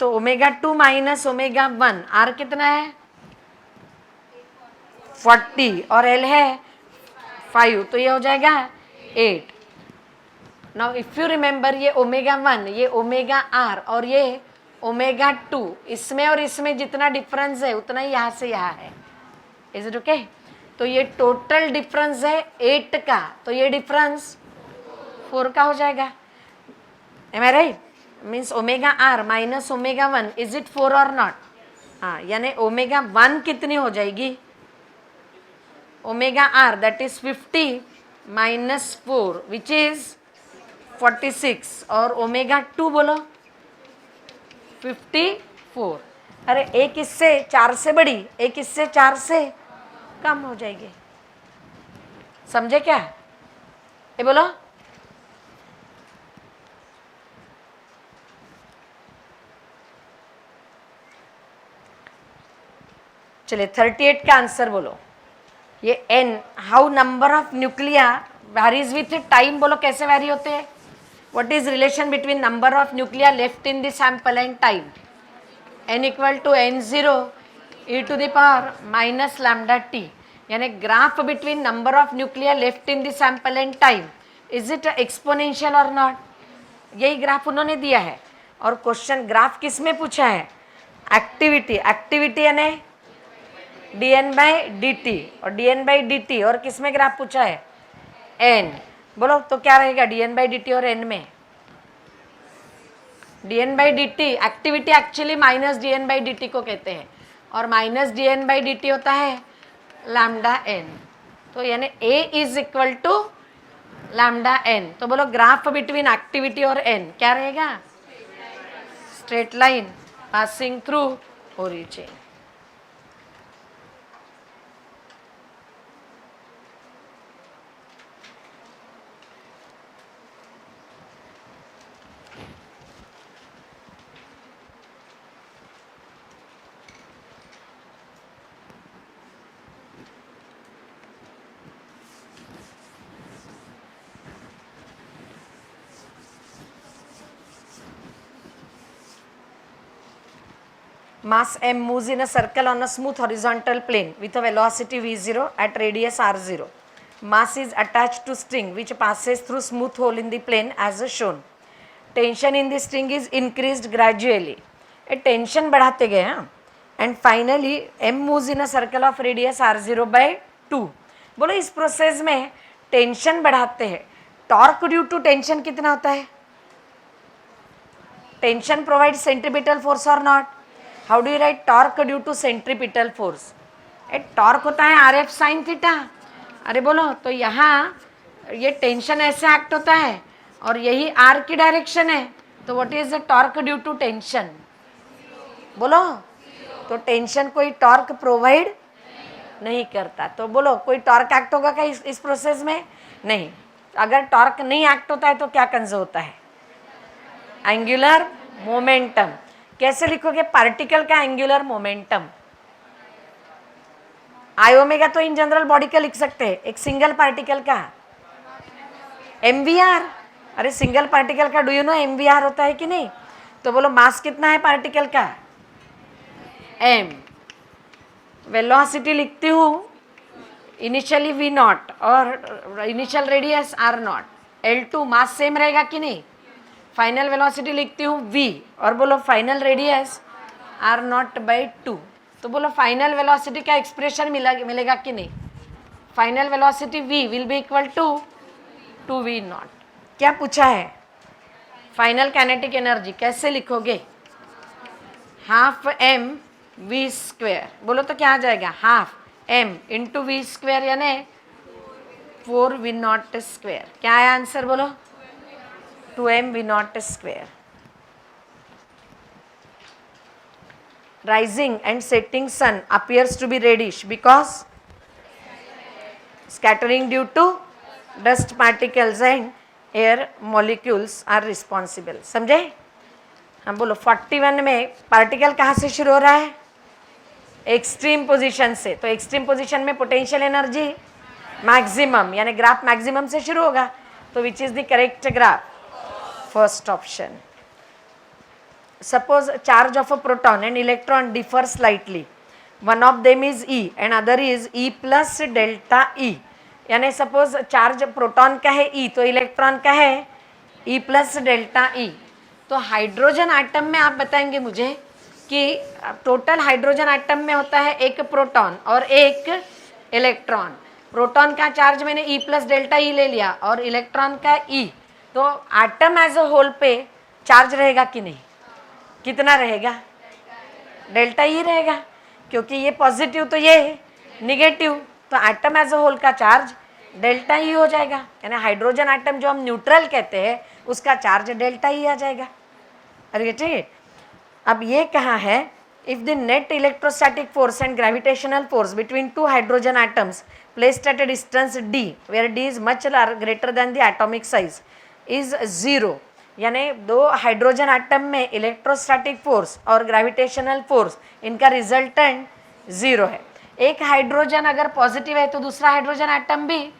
तो ω2 माइनस ω1, R कितना है? 40 और L है 5, तो ये हो जाएगा 8. नाउ इफ यू रिमेंबर, ये ओमेगा 1, ये ओमेगा r और ये ओमेगा 2, इसमें और इसमें जितना डिफरेंस है उतना ही यहाँ से यहाँ है. Is it okay? तो ये टोटल डिफरेंस है 8 का, तो ये डिफरेंस 4 का हो जाएगा. Am I right? Means omega r minus omega 1, is it 4 और नॉट? हाँ, यानी ओमेगा 1 कितनी हो जाएगी? Omega r that is 50 minus 4 which is 46, और ओमेगा 2 बोलो 54. अरे एक इससे 4 से बड़ी, एक इससे 4 से कम हो जाएगी. समझे क्या? ये बोलो. चलिए 38 का आंसर बोलो. ये n, how number of nuclei varies with time. बोलो कैसे वैरी होते हैं? What is relation between number of nuclei left in the sample and time? n equal to n0 e to the power minus lambda t. यानी graph between number of nuclei left in the sample and time, is it exponential और not? यही graph उन्होंने दिया है. और question graph किस में पूछा है? एक्टिविटी. एक्टिविटी यानी dn बाई dt, और dn बाई dt और किस में ग्राफ पूछा है? n. बोलो तो क्या रहेगा dn बाई dt और n में? dn by dt activity actually minus dn by dt को कहते हैं, और माइनस dn बाई dt होता है लैम्डा n. तो यानी a is equal to lambda n. तो बोलो ग्राफ बिटवीन एक्टिविटी और n क्या रहेगा? Straight line passing through origin. Mass m moves in a circle on a smooth horizontal plane with a velocity v0 at radius r0. Mass is attached to string which passes through smooth hole in the plane as shown. Tension in the string is increased gradually. A tension बढ़ाते गए हाँ. And finally m moves in a circle of radius r0 by 2. बोलो इस process में tension बढ़ाते हैं. Torque due to tension कितना होता है? टेंशन प्रोवाइड सेंट्रीपिटल फोर्स और not? How do you write torque due to centripetal force? A torque होता है आर एफ साइन थीटा. अरे बोलो तो यहाँ ये टेंशन ऐसे एक्ट होता है और यही आर की डायरेक्शन है, तो what is the torque due to tension? बोलो. तो टेंशन कोई टॉर्क प्रोवाइड नहीं करता. तो बोलो कोई टॉर्क एक्ट होगा क्या इस प्रोसेस में? नहीं. अगर टॉर्क नहीं एक्ट होता है तो क्या कंजर्व होता है? Angular momentum. कैसे लिखोगे पार्टिकल का एंगुलर मोमेंटम? आई ओमेगा तो इन जनरल बॉडी का लिख सकते हैं, एक सिंगल पार्टिकल का mvr. अरे सिंगल पार्टिकल का डू यू नो mvr होता है कि नहीं? तो बोलो मास कितना है पार्टिकल का? m. वेलोसिटी लिखती हूँ इनिशियली v नॉट और initial radius r not. L2 mass same रहेगा कि नहीं? फाइनल वेलोसिटी लिखती हूँ v और बोलो final radius r not by 2. तो बोलो फाइनल वेलोसिटी का एक्सप्रेशन मिलेगा कि नहीं? Final velocity v will be equal to 2v nought. क्या पूछा है? फाइनल काइनेटिक एनर्जी कैसे लिखोगे? Half m v square. बोलो तो क्या आ जाएगा? Half m into v square यानी 4v नॉट स्क्वेयर. क्या है आंसर बोलो? 2m v naught square. Rising and setting sun appears to be reddish because scattering due to dust particles and air molecules are responsible. समझे? हम बोलो 41 में particle कहाँ से शुरू हो रहा है? एक्सट्रीम पोजीशन से. तो एक्सट्रीम पोजीशन में पोटेंशियल एनर्जी मैक्सिमम, यानी ग्राफ मैक्सिमम से शुरू होगा. तो which is the correct graph? First option. Suppose charge of a proton and electron differ slightly. One of them is E and other is E plus delta E. यानी suppose charge proton का है ई, तो electron का है E plus delta E. तो hydrogen atom में आप बताएंगे मुझे कि टोटल हाइड्रोजन आइटम में होता है एक प्रोटॉन और एक इलेक्ट्रॉन। प्रोटॉन का चार्ज मैंने ई प्लस डेल्टा ई ले लिया और इलेक्ट्रॉन का ई, तो आइटम एज अ होल पे चार्ज रहेगा कि नहीं, कितना रहेगा, डेल्टा ई रहेगा, क्योंकि ये पॉजिटिव तो ये निगेटिव, तो आइटम एज अ होल का चार्ज डेल्टा ई हो जाएगा। यानी हाइड्रोजन आइटम जो हम न्यूट्रल कहते हैं उसका चार्ज डेल्टा ई आ जाएगा। अरे ठीक, अब ये कहा है if the net electrostatic force and gravitational force between two hydrogen atoms placed at a distance d where d is much greater than the atomic size is 0, यानी दो हाइड्रोजन आटम में इलेक्ट्रोस्टैटिक फोर्स और gravitational force इनका resultant 0 है। एक hydrogen अगर positive है तो दूसरा हाइड्रोजन आटम भी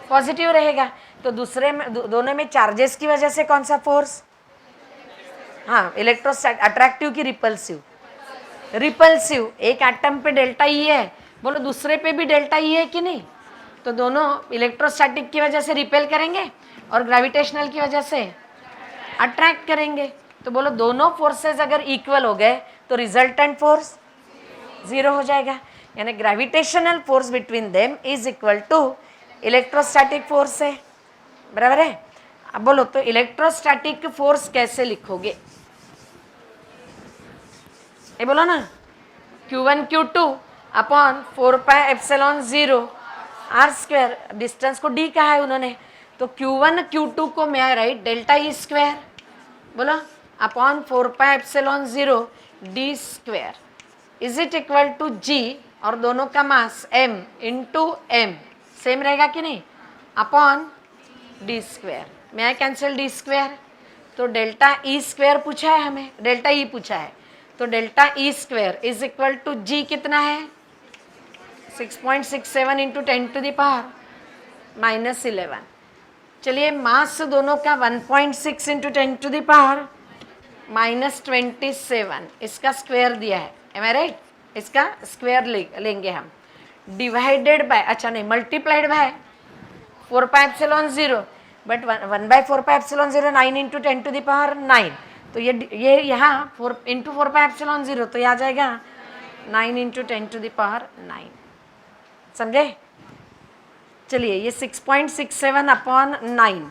पॉजिटिव रहेगा, तो दूसरे में दोनों में चार्जेस की वजह से कौन सा फोर्स, हाँ इलेक्ट्रोस्टैटिक, अट्रैक्टिव की रिपल्सिव, रिपल्सिव। एक एटम पे डेल्टा ई है, बोलो दूसरे पे भी डेल्टा ई है कि नहीं, तो दोनों इलेक्ट्रोस्टैटिक की वजह से रिपेल करेंगे और ग्रेविटेशनल की वजह से अट्रैक्ट करेंगे। तो बोलो दोनों फोर्सेस अगर इक्वल हो गए तो रिजल्टेंट फोर्स 0 हो जाएगा, यानी gravitational force between them is equal to electrostatic force है, बराबर है। अब बोलो तो इलेक्ट्रोस्टैटिक फोर्स कैसे लिखोगे, ये बोलो ना, Q1 Q2 upon 4πε0 r square, distance को d कहा है उन्होंने, तो Q1 Q2 को मैं राइट डेल्टा ई स्क्वायर, बोलो upon 4πε0 d square is it equal to g, और दोनों का mass m into m same रहेगा कि नहीं, अपॉन d स्क्वायर, मैं आई कैंसिल d स्क्वायर, तो डेल्टा ई स्क्वायर पूछा है हमें, डेल्टा ई पूछा है, तो delta E square is equal to g कितना है 6.67 इंटू 10⁻⁻11। चलिए मास दोनों का 1.6 इंटू 10⁻⁻27, इसका स्क्वायर दिया है, एम आई राइट, इसका स्क्वायर लेंगे हम, डिवाइडेड बाय, अच्छा नहीं मल्टीप्लाइड बाय 4πε0, बट 1/4πε0 9 इंटू 10⁻⁹, तो ये यहाँ 4 इंटू 4πε0, तो ये आ जाएगा 9 इंटू 10⁻⁹, समझे। चलिए ये 6.67 अपॉन 9,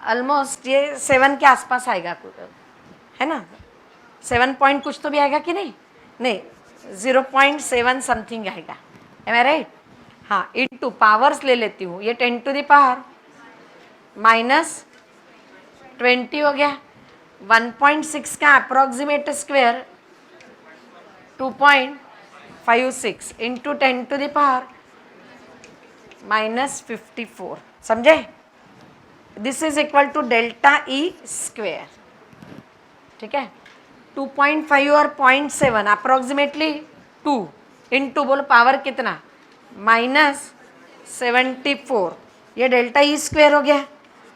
ऑलमोस्ट ये 7 के आसपास आएगा, है ना, 7 पॉइंट कुछ तो भी आएगा कि नहीं, नहीं 0.7 समथिंग आएगा, एम आई राइट। हाँ इंटू पावर्स ले लेती हूँ, ये 10⁻⁻20 हो गया, 1.6 का अप्रॉक्सीमेट स्क्वायर 2.56 इंटू 10⁻⁻54, समझे। This is equal to delta E square, ठीक है। 2.5 और 0.7 अप्रॉक्सीमेटली 2 इंटू, बोलो पावर कितना -74, ये डेल्टा ई स्क्वायर हो गया,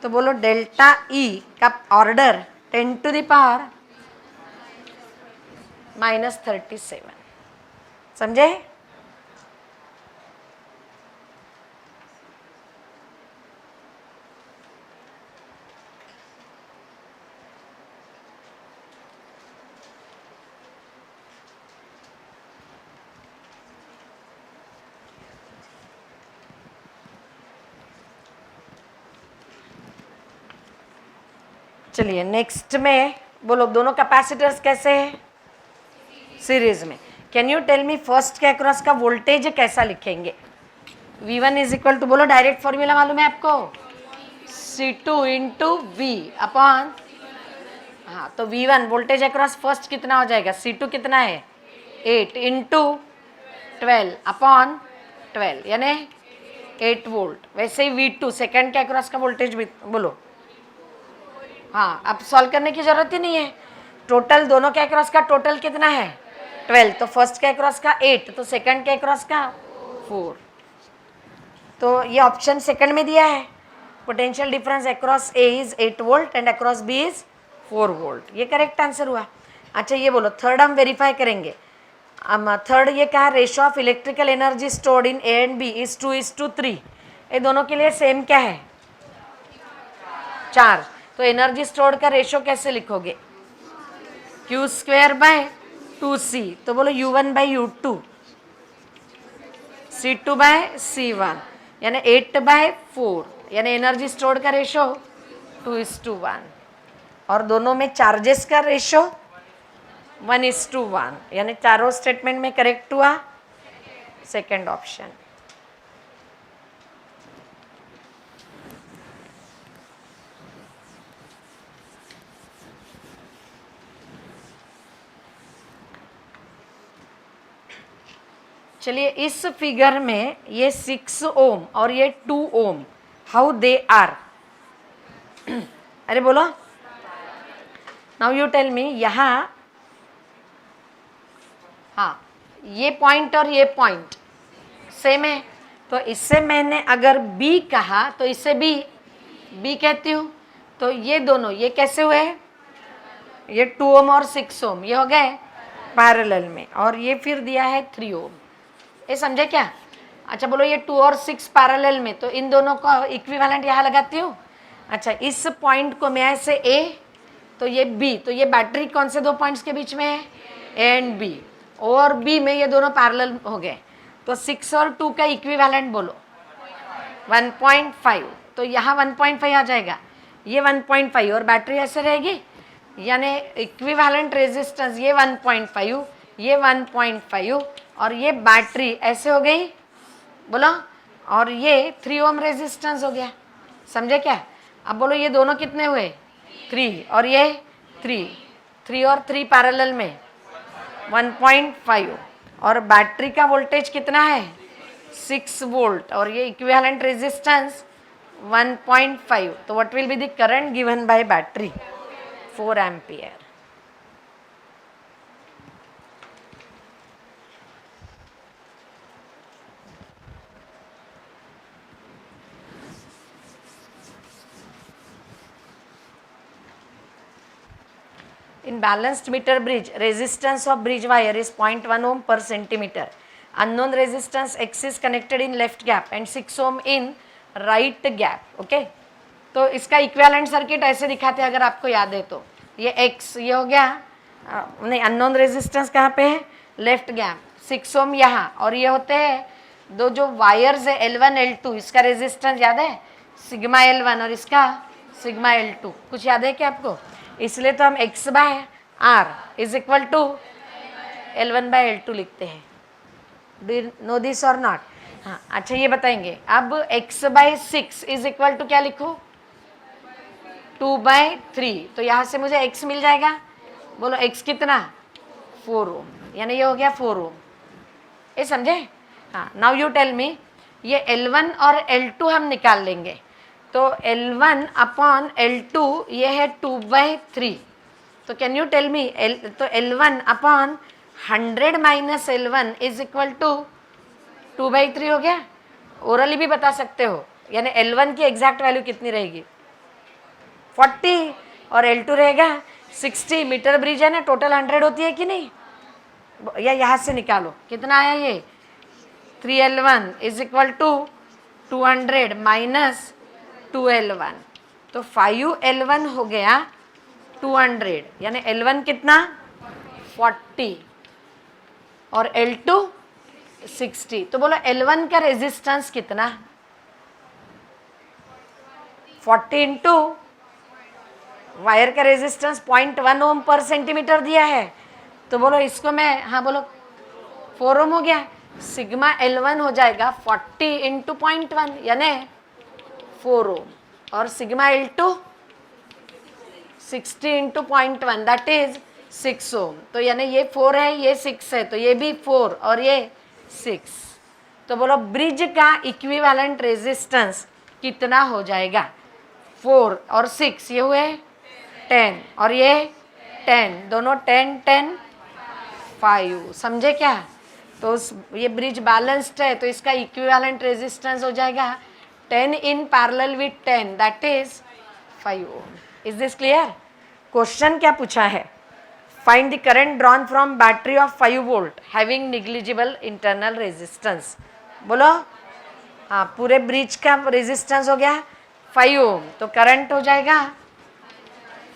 तो बोलो डेल्टा ई का ऑर्डर 10⁻⁻37, समझे। चलिए नेक्स्ट में बोलो दोनों कैपेसिटर्स कैसे हैं, सीरीज में। Can you tell me first के अक्रॉस का वोल्टेज कैसा लिखेंगे, V1 इज इक्वल टू, बोलो डायरेक्ट फॉर्मूला मालूम है आपको, C2 इंटू वी अपॉन, हाँ तो V1 वोल्टेज अक्रॉस फर्स्ट कितना हो जाएगा, C2 कितना है 8 इंटू 12 अपॉन 12 यानी 8 वोल्ट। वैसे ही V2 सेकेंड के अक्रॉस का वोल्टेज भी बोलो, हाँ अब सॉल्व करने की जरूरत ही नहीं है, टोटल दोनों के अक्रॉस का टोटल कितना है 12, तो फर्स्ट के अक्रॉस का 8, तो सेकंड के अक्रॉस का 4, तो ये ऑप्शन सेकंड में दिया है, potential difference across A is 8 volt and across B is 4 volt, ये करेक्ट आंसर हुआ। अच्छा ये बोलो थर्ड हम वेरीफाई करेंगे, थर्ड ये कहा ratio of electrical energy stored in A and B is 2:3, ये दोनों के लिए सेम क्या है? 4। तो एनर्जी स्टोर्ड का रेशो कैसे लिखोगे? Q² / 2C। तो बोलो U1 / U2, C2 / C1, यानी 8/4, यानी एनर्जी स्टोर्ड का रेशो 2:1। और दोनों में चार्जेस का रेशो 1:1, यानी चारों स्टेटमेंट में करेक्ट हुआ सेकेंड ऑप्शन। चलिए इस फिगर में ये 6 ओम और ये 2 ओम, हाउ दे आर? अरे बोलो, नाउ यू टेल मी। यहाँ हाँ, ये पॉइंट और ये पॉइंट सेम है, तो इससे मैंने अगर B कहा तो इससे B कहती हूँ। तो ये दोनों ये कैसे हुए? ये 2 ओम और 6 ओम ये हो गए पैरेलल में, और ये फिर दिया है 3 ओम। ये समझे क्या? अच्छा बोलो, ये 2 और 6 पैरेलल में, तो इन दोनों का इक्विवेलेंट यहाँ लगाती हूँ। अच्छा, इस पॉइंट को मैं ऐसे A, तो ये B, तो ये बैटरी कौन से दो पॉइंट्स के बीच में है? A एंड B, और B में ये दोनों पैरेलल हो गए। तो 6 और 2 का इक्विवेलेंट बोलो 1.5। तो यहाँ 1.5 आ जाएगा, ये 1.5, और बैटरी ऐसे रहेगी, यानी इक्विवेलेंट रेजिस्टेंस ये 1.5, ये 1.5, और ये बैटरी ऐसे हो गई बोलो, और ये 3 ओम रेजिस्टेंस हो गया। समझे क्या? अब बोलो ये दोनों कितने हुए? 3, और ये 3 और 3 पैरेलल में 1.5, और बैटरी का वोल्टेज कितना है? 6 वोल्ट, और ये इक्विवेलेंट रेजिस्टेंस 1.5। तो what will be the current given by battery? 4 ampere. In balanced meter bridge, resistance of bridge wire is 0.1 ohm per centimeter. Unknown resistance X is connected in left gap and 6 ohm in right gap. Okay? तो इसका equivalent circuit ऐसे दिखाते हैं, अगर आपको याद है तो। ये X ये हो गया, नहीं, अननोन रेजिस्टेंस कहाँ पे है? लेफ्ट गैप, 6 ओम यहाँ, और ये होते हैं दो जो वायर्स है L1 L2, इसका रेजिस्टेंस याद है? सिग्मा L1 और इसका सिग्मा L2। कुछ याद है क्या आपको? इसलिए तो हम X/R is equal to L1/L2 लिखते हैं। डू यू नो दिस और नॉट? हाँ, अच्छा ये बताएंगे। अब X/6 इज इक्वल टू क्या लिखूँ? 2/3। तो यहाँ से मुझे X मिल जाएगा, बोलो X कितना? 4 ओम, यानी ये हो गया 4 ओम। ये समझे? हाँ, नाउ यू टेल मी, ये L1 और L2 हम निकाल लेंगे। तो L1/L2 ये है 2/3। तो कैन यू टेल मी, तो L1/100 - L1 is equal to 2/3 हो गया। ओरली भी बता सकते हो, यानी L1 की एग्जैक्ट वैल्यू कितनी रहेगी? 40, और L2 रहेगा 60। मीटर ब्रिज है ना, टोटल 100 होती है कि नहीं? या यहाँ से निकालो, कितना आया ये? 3L1 is equal to 200 minus 2L1, तो 5L1 हो गया 200, यानी L1 कितना? 40 और L2 60। तो बोलो L1 का रेजिस्टेंस कितना? 40 इंटू वायर का रेजिस्टेंस 0.1 ओम पर सेंटीमीटर दिया है, तो बोलो इसको मैं, हाँ बोलो, 4 ओम हो गया। सिग्मा L1 हो जाएगा 40 इंटू 0.1, यानी 4 ओम, और sigma L2 60 into 0.1 that is 6 ओम। तो यानी ये 4 है, ये 6 है, तो ये भी 4 और ये 6। तो बोलो ब्रिज का इक्विवेलेंट रेजिस्टेंस कितना हो जाएगा? 4 और 6 ये हुए 10, और ये 10, दोनों 10 10 5। समझे क्या? तो ये ब्रिज बैलेंस्ड है, तो इसका इक्विवेलेंट रेजिस्टेंस हो जाएगा 10 in parallel with 10 that is 5 ohm. Is this clear? Question क्या पूछा है? Find the current drawn from battery of 5 volt having negligible internal resistance. बोलो हाँ, पूरे ब्रिज का रेजिस्टेंस हो गया 5 ओम, तो करंट हो जाएगा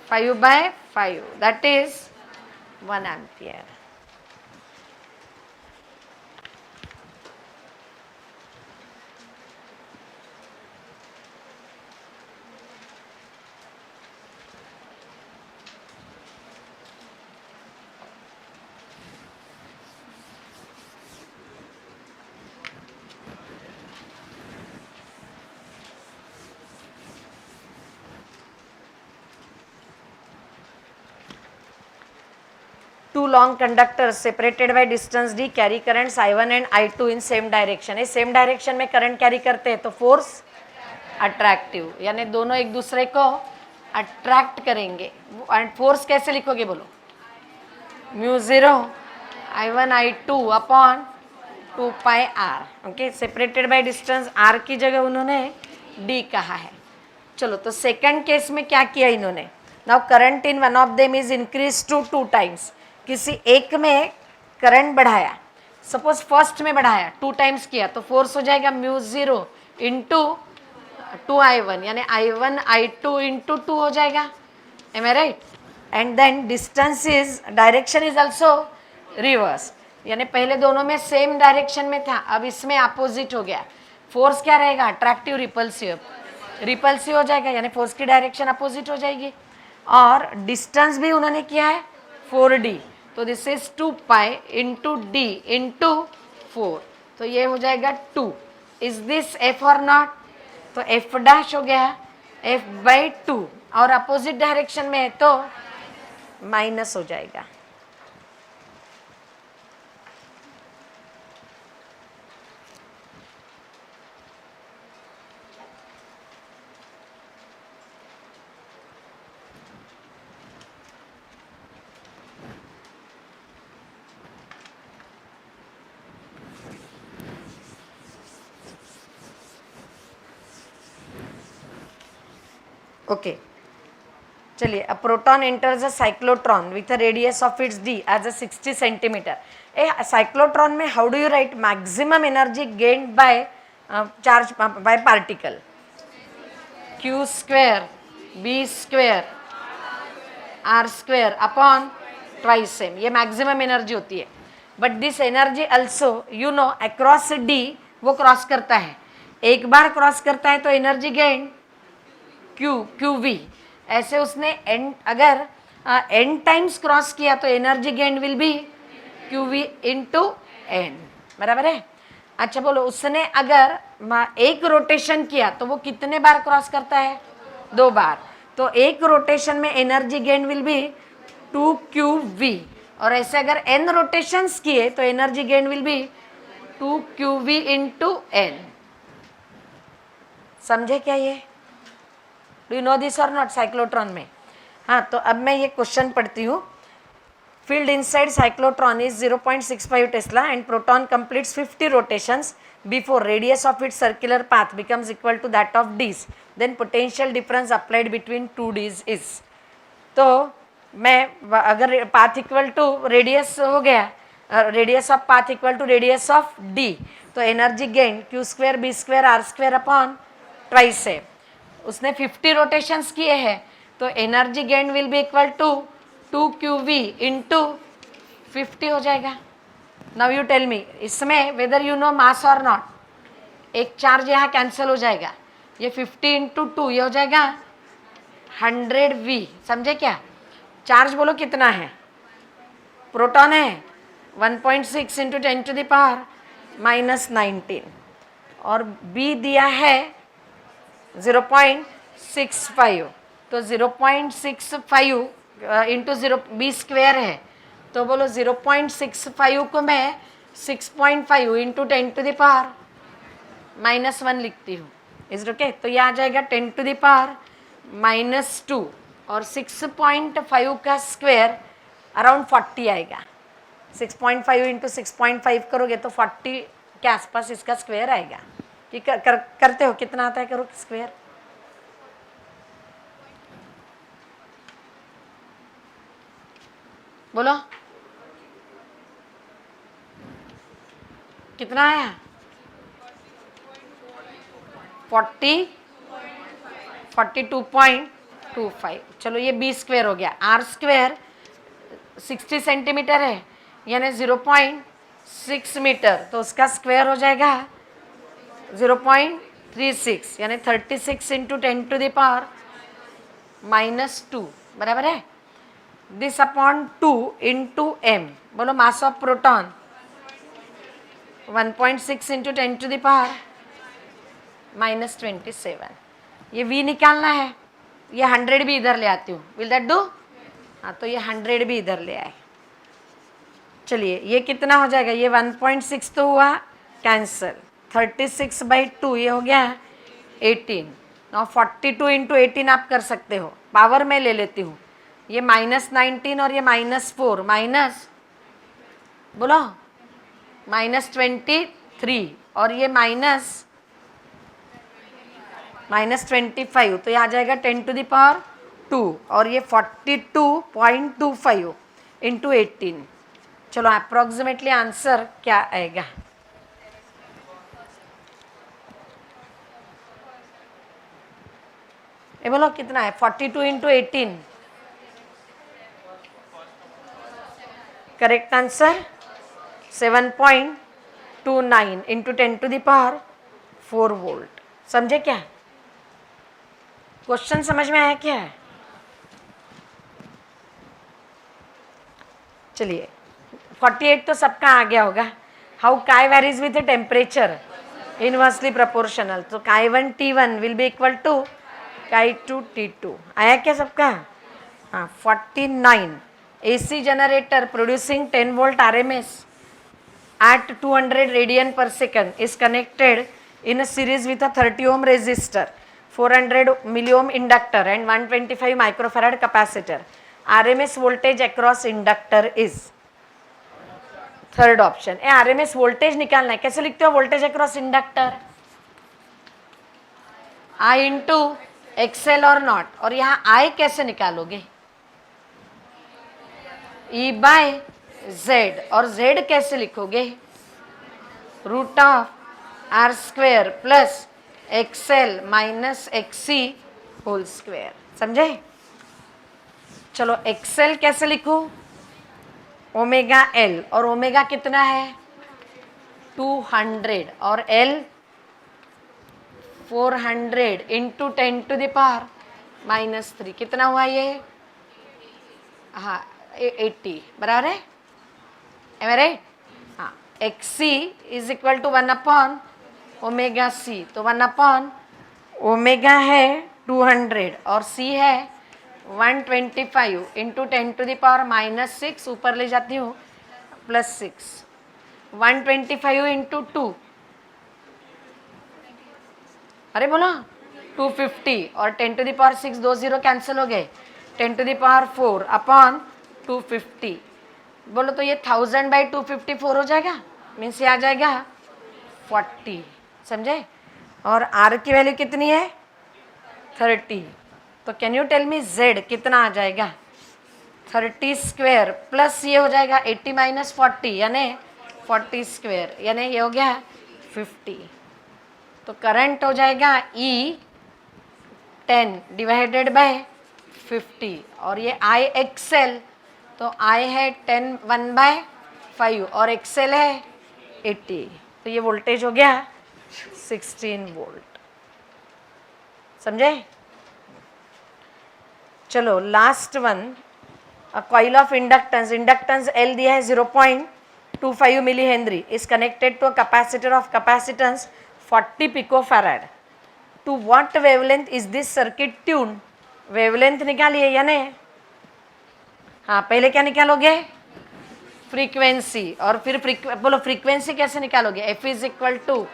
5/5, that is 1 ampere. Two long conductors separated by distance d carry currents I1 and I2 in same direction। ये सेम डायरेक्शन में करंट कैरी करते हैं तो फोर्स अट्रैक्टिव, यानी दोनों एक दूसरे को अट्रैक्ट करेंगे। एंड फोर्स कैसे लिखोगे बोलो? μ0 I1 I2 upon 2πr। Okay, separated by distance r की जगह उन्होंने d कहा है। चलो, तो सेकंड केस में क्या किया इन्होंने? Now current in one of them is increase to 2 times. किसी एक में करंट बढ़ाया, सपोज फर्स्ट में बढ़ाया 2 टाइम्स किया, तो फोर्स हो जाएगा μ0 इंटू 2I1, यानी I1 I2 इंटू 2 हो जाएगा। Am I right? And then distance is, direction is also reverse, यानी पहले दोनों में सेम डायरेक्शन में था, अब इसमें अपोजिट हो गया। फोर्स क्या रहेगा? अट्रैक्टिव रिपल्सिव, रिपल्सिव हो जाएगा, यानी फोर्स की डायरेक्शन अपोजिट हो जाएगी। और डिस्टेंस भी उन्होंने किया है 4d, तो this is 2π into d into 4, तो ये हो जाएगा 2। इज दिस f और नॉट? तो f डैश हो गया f/2, और अपोजिट डायरेक्शन में है तो माइनस हो जाएगा। ओके, चलिए, a proton enters a cyclotron with a radius of its d as a 60 centimetre. A cyclotron में how do you write maximum energy gained by charge by particle? q square b square r square upon twice m, ये maximum energy होती है। But this energy also you know across d वो cross करता है, एक बार cross करता है तो एनर्जी गेन QV। ऐसे उसने एन, अगर एन टाइम्स क्रॉस किया तो energy gain will be QV into n, बराबर है? अच्छा बोलो, उसने अगर एक रोटेशन किया तो वो कितने बार क्रॉस करता है? 2 बार, तो एक रोटेशन में energy gain will be 2QV। और ऐसे अगर n रोटेशंस किए तो energy gain will be 2QV into n. समझे क्या ये? डू यू नो दिस और नॉट? साइक्लोट्रॉन में, हाँ, तो अब मैं ये क्वेश्चन पढ़ती हूँ। Field inside cyclotron is 0.65 tesla and proton completes 50 rotations before radius of its circular path becomes equal to that of dees, then potential difference applied between 2 dees is. तो मैं अगर पाथ इक्वल टू रेडियस हो गया, radius of path equal to radius of d, तो energy gain q square b square r square upon twice है। उसने 50 rotations किए हैं, तो energy gain will be equal to 2QV into 50 हो जाएगा। नाउ यू टेल मी, इसमें वेदर यू नो मास और नॉट, एक चार्ज यहाँ कैंसिल हो जाएगा, ये 50 इंटू 2 ये हो जाएगा 100V। समझे क्या? चार्ज बोलो कितना है? प्रोटॉन है 1.6 इंटू 10 टू द पावर -19, और B दिया है 0.65, तो 0.65 इंटू 0 b स्क्वेयर है, तो बोलो 0.65 को मैं 6.5 इंटू 10 टू द पावर -1 लिखती हूँ। Is okay? तो ये आ जाएगा 10 टू द पावर -2, और 6.5 का स्क्वेयर अराउंड 40 आएगा। 6.5 इंटू 6.5 करोगे तो 40 के आसपास इसका स्क्वेयर आएगा। कि करते हो? कितना आता है करो स्क्वेयर? बोलो कितना आया? 42.25। चलो ये बी स्क्वेयर हो गया। आर स्क्वेयर 60 सेंटीमीटर है यानी 0.6 मीटर, तो उसका स्क्वायर हो जाएगा 0.36 यानी 36 इंटू 10⁻⁻², बराबर है। दिस अपॉन 2 इंटू एम, बोलो मास ऑफ प्रोटॉन 1.6 इंटू 10⁻⁻27। ये v निकालना है, ये 100 भी इधर ले आती हूँ, विल दैट डू? हाँ, तो ये 100 भी इधर ले आए। चलिए ये कितना हो जाएगा, ये 1.6 तो हुआ कैंसिल, 36/2 ये हो गया 18। नाउ 42 इंटू 18 आप कर सकते हो, पावर में ले लेती हूँ। ये -19 और ये -4 माइनस, बोलो -23 और ये -25, तो ये आ जाएगा 10⁻², और ये 42.25 इंटू 18। चलो अप्रोक्सीमेटली आंसर क्या आएगा? ये बोलो कितना है? 42 into 18। Correct answer 7.29 into 10⁻⁴ volt. समझे क्या? क्वेश्चन समझ में आया क्या? चलिए 48 तो सबका आ गया होगा। हाउ काय varies with temperature? Inversely proportional. तो chi1 T1 will be equal to chi2 T2। आया क्या सबका? हाँ 49 AC generator producing 10 volt RMS at 200 radian per second is connected in a series with a 30 ohm resistor, 400 milliohm inductor and 125 microfarad capacitor. RMS voltage across inductor is, third option. A RMS voltage निकालना है, कैसे लिखते हो voltage across inductor? I into XL और not, और यहाँ I कैसे निकालोगे? E/Z, और Z कैसे लिखोगे? √R² plus XL minus XC whole square. समझे? चलो XL कैसे लिखूं? ओमेगा L, और ओमेगा कितना है? 200 और L 400 इंटू 10⁻⁻3। कितना हुआ ये? हाँ 80, बराबर है? राइट? हाँ XC is equal to 1/ω/C, तो 1/ω है 200 और C है 125 इंटू 10⁻⁻6, ऊपर ले जाती हूँ +6, 125 इंटू 2, अरे बोला 250, और 10⁻6 दो 0 कैंसिल हो गए, 10⁻4 अपॉन 250। बोलो तो ये 1000/254 हो जाएगा, मीन्स ये आ जाएगा 40। समझे? और R की वैल्यू कितनी है? 30। तो can you tell me Z कितना आ जाएगा? 30² प्लस ये हो जाएगा 80 माइनस 40 यानी 40², यानी ये हो गया 50। तो करंट हो जाएगा E10 डिवाइडेड बाय 50, और ये IXL, तो I है 10 1/5 और XL है 80, तो ये वोल्टेज हो गया 16 वोल्ट। समझे? चलो last one, coil of inductance. Inductance L दिया है 0.25 milli henry, is connected to a capacitor of capacitance 40 picofarad. To what wavelength is this circuit tune? Wavelength निकालिए या नहीं? हाँ पहले क्या निकालोगे? फ्रीक्वेंसी, और फिर बोलो फ्रीक्वेंसी कैसे निकालोगे? F is equal to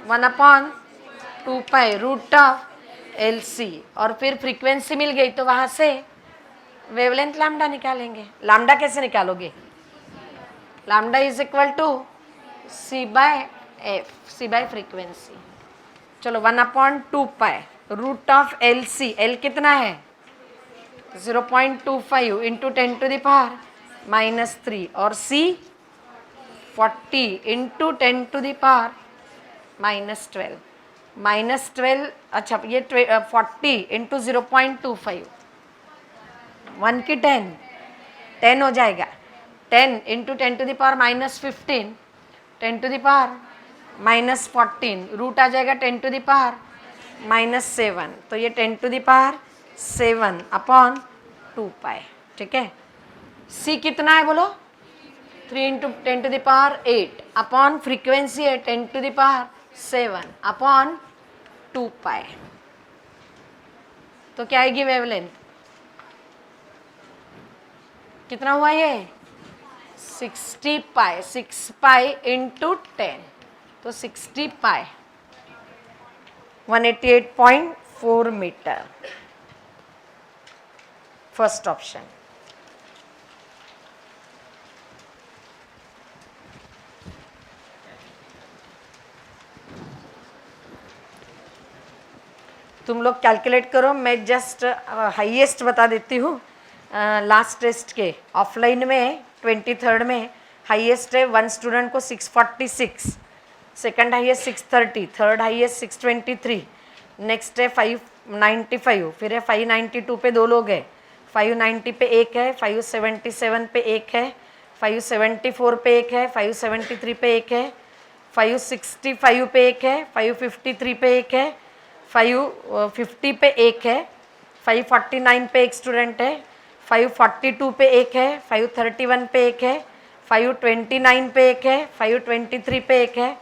1/2π√LC, और फिर फ्रीक्वेंसी मिल गई तो वहाँ से वेवलेंथ लैम्डा निकालेंगे। लैम्डा कैसे निकालोगे? Lambda is equal to C/F, C by frequency. चलो 1/2π√LC, L कितना है? 0.25 इंटू 10⁻⁻3, और C 40 इंटू 10⁻⁻12। -12, अच्छा ये 40 इंटू 0.25, 1 की 10 हो जाएगा। 10 इंटू 10⁻⁻15, 10⁻⁻14, रूट आ जाएगा 10⁻⁻7, तो ये 10⁻7 अपॉन 2π, ठीक है। सी कितना है बोलो? 3 इंटू 10⁸ अपॉन फ्रीक्वेंसी है 10⁻7 अपॉन 2π, तो क्या आएगी वेवलेंथ? कितना हुआ ये? 60π, 6π इंटू 10, तो 60π 188.4 मीटर, फर्स्ट ऑप्शन। तुम लोग कैलकुलेट करो, मैं जस्ट हाईएस्ट बता देती हूँ। लास्ट टेस्ट के ऑफलाइन में 23rd में हाईएस्ट है 1 स्टूडेंट को 646, second highest 630, third highest 623, next है 595, फिर है 592 पे 2 लोग हैं, 590 पे एक है, 577 पे एक है, 574 पे एक है, 573 पे एक है, 565 पे एक है, 553 पे एक है, 550 पे एक है, 549 पे एक स्टूडेंट है, 542 पे एक है, 531 पे एक है, 529 पे एक है, 523 पे एक है,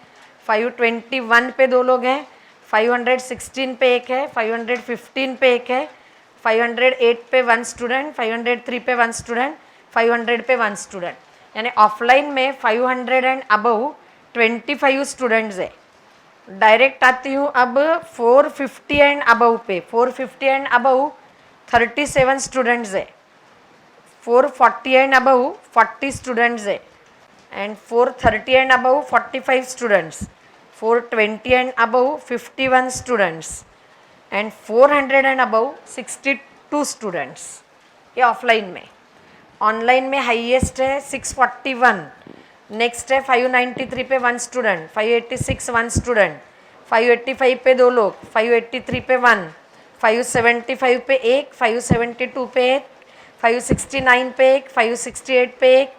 521 पे 2 लोग हैं, 516 पे एक है, 515 पे एक है, 508 पे 1 स्टूडेंट, 503 पे 1 स्टूडेंट, 500 पे 1 स्टूडेंट, यानी ऑफलाइन में 500 एंड अबव 25 स्टूडेंट्स है। डायरेक्ट आती हूँ अब 450 एंड अबव पे, 450 एंड अबव 37 स्टूडेंट्स है, 440 एंड अबव 40 स्टूडेंट्स है, and 430 and above 45 students, 420 and above 51 students, and 400 and above 62 students, ये ऑफलाइन में। ऑनलाइन में हाईएस्ट है 641, नेक्स्ट है 593 पे 1 स्टूडेंट, 586 1 स्टूडेंट, 585 पे 2 लोग, 583 पे 1, 575 पे एक, 572 पे एक, 569 पे एक, 568 पे एक,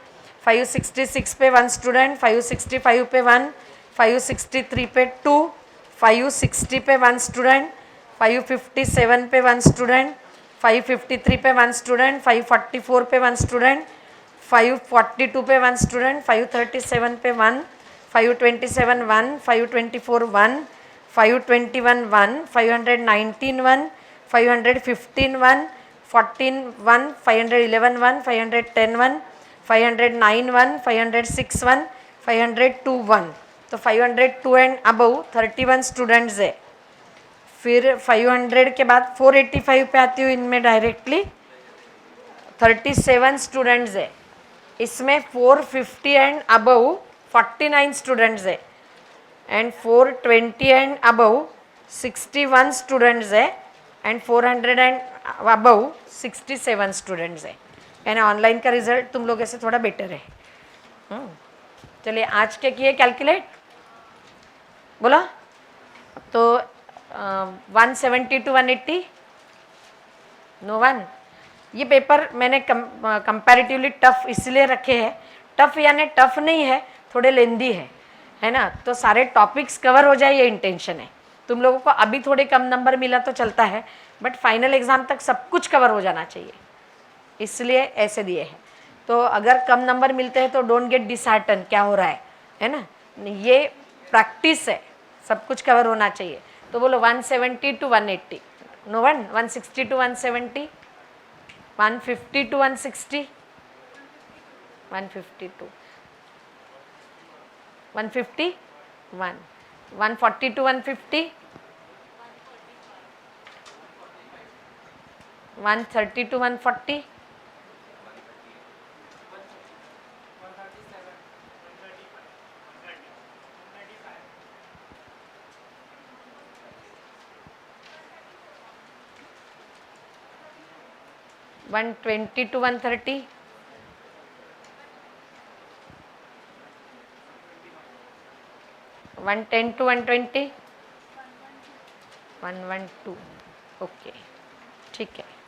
566 पे 1 स्टूडेंट, 565 पे 1, 563 पे 2, 560 पे 1 स्टूडेंट, 557 पे 1 स्टूडेंट, 553 पे 1 स्टूडेंट, 544 पे 1 स्टूडेंट, 542 पे 1 स्टूडेंट, 537 पे 1, 527 1, 524 1, 521 1, 519 1, 515 1, 14 1, 511 1, 510 1, 509 1, 506 1, 502 1, तो 502 एंड अबव 31 स्टूडेंट्स है। फिर 500 के बाद 485 पे आती हूँ, इनमें डायरेक्टली 37 स्टूडेंट्स है, इसमें 450 एंड अबव 49 स्टूडेंट्स है, एंड 420 एंड अबव 61 स्टूडेंट्स है, एंड 400 एंड अबव 67 स्टूडेंट्स है, यानी ऑनलाइन का रिजल्ट तुम लोग ऐसे थोड़ा बेटर है। चलिए आज के किए कैलकुलेट, बोला तो 170 to 180, नो वन। ये पेपर मैंने कंपैरेटिवली टफ इसलिए रखे हैं, टफ यानी टफ नहीं है, थोड़े लेंदी है ना, तो सारे टॉपिक्स कवर हो जाए ये इंटेंशन है। तुम लोगों को अभी थोड़े कम नंबर मिला तो चलता है, बट फाइनल एग्ज़ाम तक सब कुछ कवर हो जाना चाहिए, इसलिए ऐसे दिए हैं। तो अगर कम नंबर मिलते हैं तो डोंट गेट डिसहार्टन, क्या हो रहा है ना, ये प्रैक्टिस है, सब कुछ कवर होना चाहिए। तो बोलो 170 to 180, no one, 160 to 170, 150 to 160, 152, 151, 140 to 150, 130 to 140, 120 to 130, 110 to 120, 112 okay ठीक है।